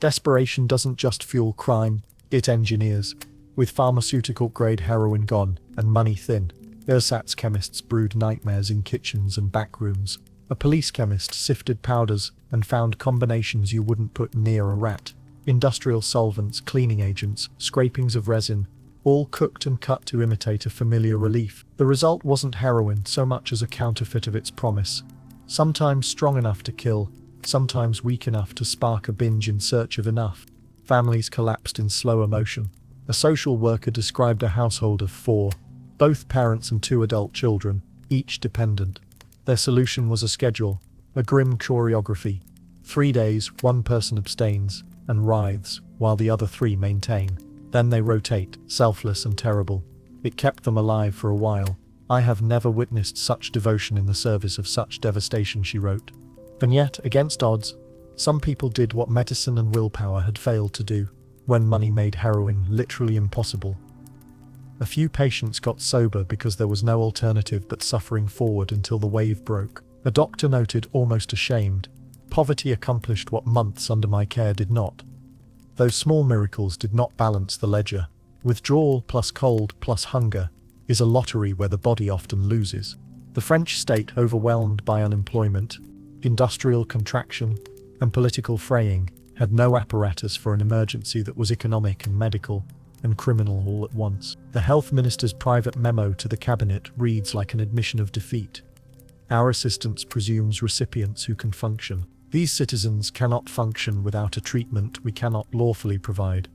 Desperation doesn't just fuel crime, it engineers. With pharmaceutical-grade heroin gone and money thin, ersatz chemists brewed nightmares in kitchens and back rooms. A police chemist sifted powders and found combinations you wouldn't put near a rat. Industrial solvents, cleaning agents, scrapings of resin, all cooked and cut to imitate a familiar relief. The result wasn't heroin so much as a counterfeit of its promise. Sometimes strong enough to kill, sometimes weak enough to spark a binge in search of enough. Families collapsed in slower motion. A social worker described a household of 4, both parents and 2 adult children, each dependent. Their solution was a schedule, a grim choreography. 3 days, one person abstains and writhes, while the other 3 maintain. Then they rotate, selfless and terrible. It kept them alive for a while. I have never witnessed such devotion in the service of such devastation, she wrote. And yet, against odds, some people did what medicine and willpower had failed to do, when money made heroin literally impossible. A few patients got sober because there was no alternative but suffering forward until the wave broke. A doctor noted, almost ashamed, poverty accomplished what months under my care did not. Those small miracles did not balance the ledger. Withdrawal plus cold plus hunger is a lottery where the body often loses. The French state, overwhelmed by unemployment, industrial contraction, and political fraying, had no apparatus for an emergency that was economic and medical and criminal all at once. The health minister's private memo to the cabinet reads like an admission of defeat. Our assistance presumes recipients who can function. These citizens cannot function without a treatment we cannot lawfully provide,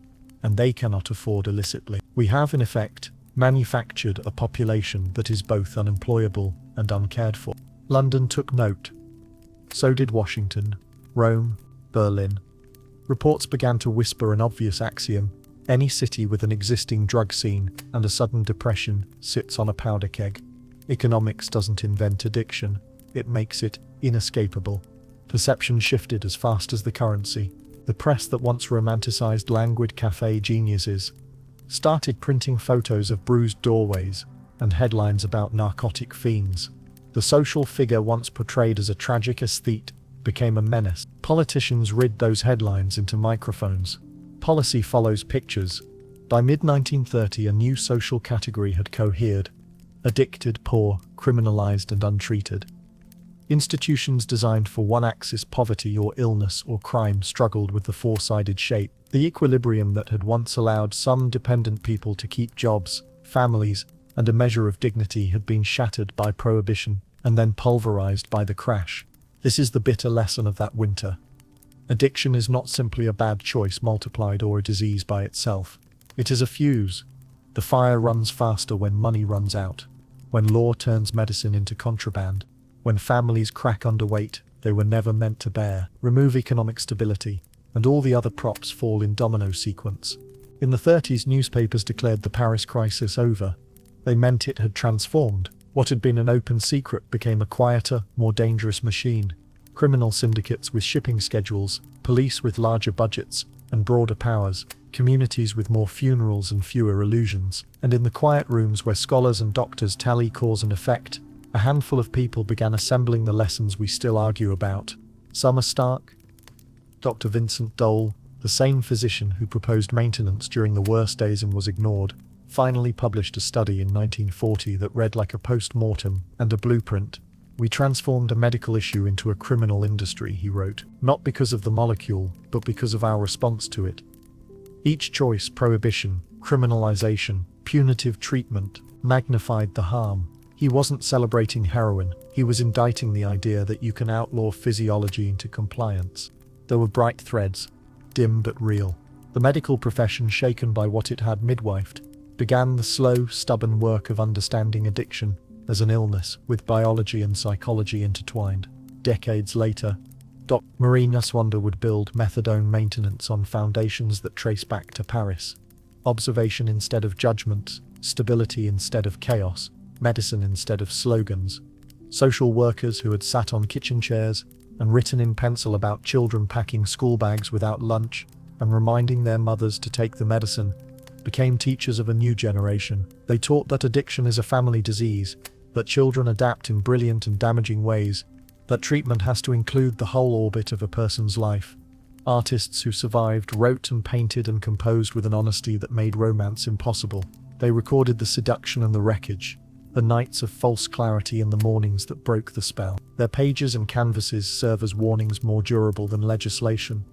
and they cannot afford illicitly. We have, in effect, manufactured a population that is both unemployable and uncared for. London took note. So did Washington, Rome, Berlin. Reports began to whisper an obvious axiom: any city with an existing drug scene and a sudden depression sits on a powder keg. Economics doesn't invent addiction, it makes it inescapable. Perception shifted as fast as the currency. The press that once romanticized languid cafe geniuses started printing photos of bruised doorways and headlines about narcotic fiends. The social figure once portrayed as a tragic aesthete became a menace. Politicians rid those headlines into microphones. Policy follows pictures. By mid-1930, a new social category had cohered: addicted, poor, criminalized, and untreated. Institutions designed for one axis, poverty or illness or crime, struggled with the four-sided shape. The equilibrium that had once allowed some dependent people to keep jobs, families, and a measure of dignity had been shattered by prohibition and then pulverized by the crash. This is the bitter lesson of that winter. Addiction is not simply a bad choice multiplied or a disease by itself. It is a fuse. The fire runs faster when money runs out, when law turns medicine into contraband, when families crack under weight they were never meant to bear. Remove economic stability, and all the other props fall in domino sequence. In the 30s, newspapers declared the Paris crisis over. They meant it had transformed. What had been an open secret became a quieter, more dangerous machine. Criminal syndicates with shipping schedules, police with larger budgets and broader powers, communities with more funerals and fewer illusions. And in the quiet rooms where scholars and doctors tally cause and effect, a handful of people began assembling the lessons we still argue about. Some are stark. Dr. Vincent Dole, the same physician who proposed maintenance during the worst days and was ignored, finally published a study in 1940 that read like a post-mortem and a blueprint. "We transformed a medical issue into a criminal industry," he wrote, "not because of the molecule, but because of our response to it. Each choice, prohibition, criminalization, punitive treatment, magnified the harm." He wasn't celebrating heroin, he was indicting the idea that you can outlaw physiology into compliance. There were bright threads, dim but real. The medical profession, shaken by what it had midwifed, began the slow, stubborn work of understanding addiction as an illness, with biology and psychology intertwined. Decades later, Dr. Marie Nusswander would build methadone maintenance on foundations that trace back to Paris. Observation instead of judgment, stability instead of chaos, medicine instead of slogans. Social workers who had sat on kitchen chairs and written in pencil about children packing school bags without lunch and reminding their mothers to take the medicine became teachers of a new generation. They taught that addiction is a family disease, that children adapt in brilliant and damaging ways, that treatment has to include the whole orbit of a person's life. Artists who survived wrote and painted and composed with an honesty that made romance impossible. They recorded the seduction and the wreckage, the nights of false clarity and the mornings that broke the spell. Their pages and canvases serve as warnings more durable than legislation.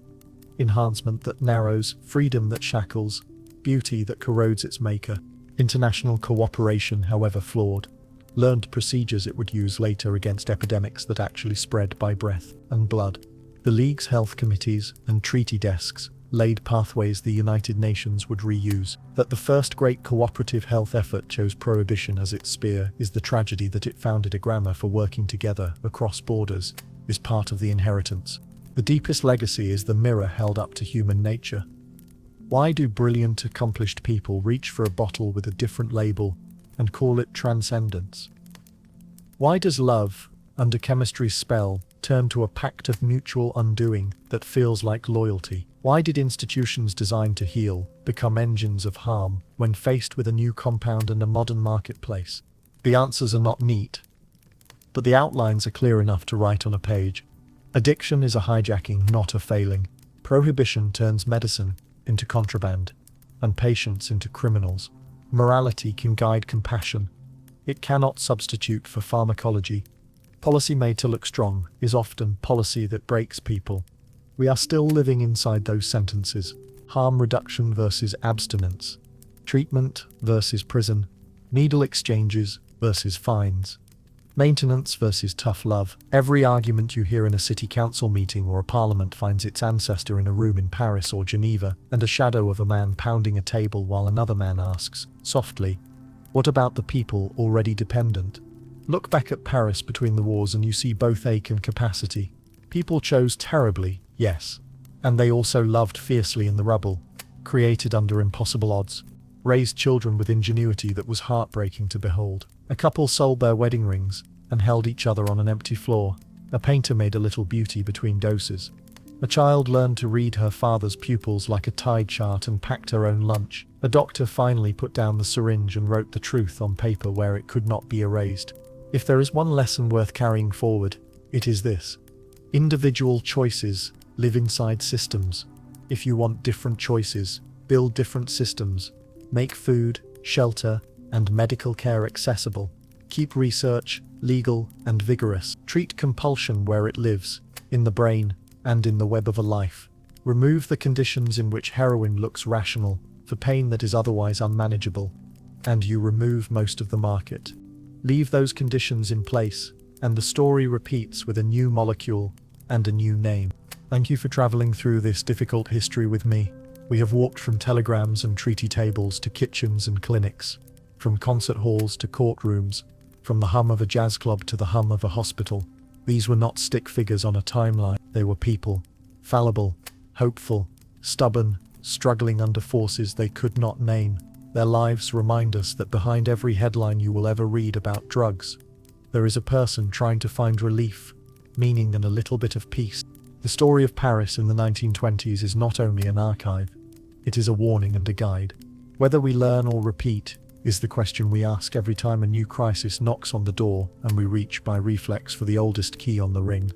Enhancement that narrows, freedom that shackles, beauty that corrodes its maker. International cooperation, however flawed, learned procedures it would use later against epidemics that actually spread by breath and blood. The League's health committees and treaty desks laid pathways the United Nations would reuse. That the first great cooperative health effort chose prohibition as its spear is the tragedy that it founded a grammar for working together across borders, is part of the inheritance. The deepest legacy is the mirror held up to human nature. Why do brilliant, accomplished people reach for a bottle with a different label and call it transcendence? Why does love, under chemistry's spell, turn to a pact of mutual undoing that feels like loyalty? Why did institutions designed to heal become engines of harm when faced with a new compound and a modern marketplace? The answers are not neat, but the outlines are clear enough to write on a page. Addiction is a hijacking, not a failing. Prohibition turns medicine into contraband, and patients into criminals. Morality can guide compassion. It cannot substitute for pharmacology. Policy made to look strong is often policy that breaks people. We are still living inside those sentences. Harm reduction versus abstinence. Treatment versus prison. Needle exchanges versus fines. Maintenance versus tough love. Every argument you hear in a city council meeting or a parliament finds its ancestor in a room in Paris or Geneva, and a shadow of a man pounding a table while another man asks, softly, "What about the people already dependent?" Look back at Paris between the wars and you see both ache and capacity. People chose terribly, yes, and they also loved fiercely in the rubble, created under impossible odds, raised children with ingenuity that was heartbreaking to behold. A couple sold their wedding rings and held each other on an empty floor. A painter made a little beauty between doses. A child learned to read her father's pupils like a tide chart and packed her own lunch. A doctor finally put down the syringe and wrote the truth on paper where it could not be erased. If there is one lesson worth carrying forward, it is this. Individual choices live inside systems. If you want different choices, build different systems. Make food, shelter, and medical care accessible. Keep research legal and vigorous. Treat compulsion where it lives, in the brain and in the web of a life. Remove the conditions in which heroin looks rational for pain that is otherwise unmanageable, and you remove most of the market. Leave those conditions in place, and the story repeats with a new molecule and a new name. Thank you for traveling through this difficult history with me. We have walked from telegrams and treaty tables to kitchens and clinics, from concert halls to courtrooms, from the hum of a jazz club to the hum of a hospital. These were not stick figures on a timeline. They were people, fallible, hopeful, stubborn, struggling under forces they could not name. Their lives remind us that behind every headline you will ever read about drugs, there is a person trying to find relief, meaning, and a little bit of peace. The story of Paris in the 1920s is not only an archive, it is a warning and a guide. Whether we learn or repeat is the question we ask every time a new crisis knocks on the door and we reach by reflex for the oldest key on the ring.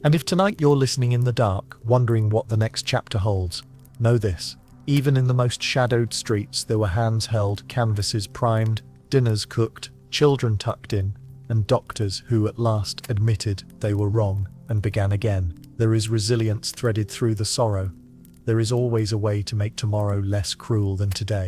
And if tonight you're listening in the dark, wondering what the next chapter holds, know this. Even in the most shadowed streets, there were hands held, canvases primed, dinners cooked, children tucked in, and doctors who at last admitted they were wrong and began again. There is resilience threaded through the sorrow. There is always a way to make tomorrow less cruel than today.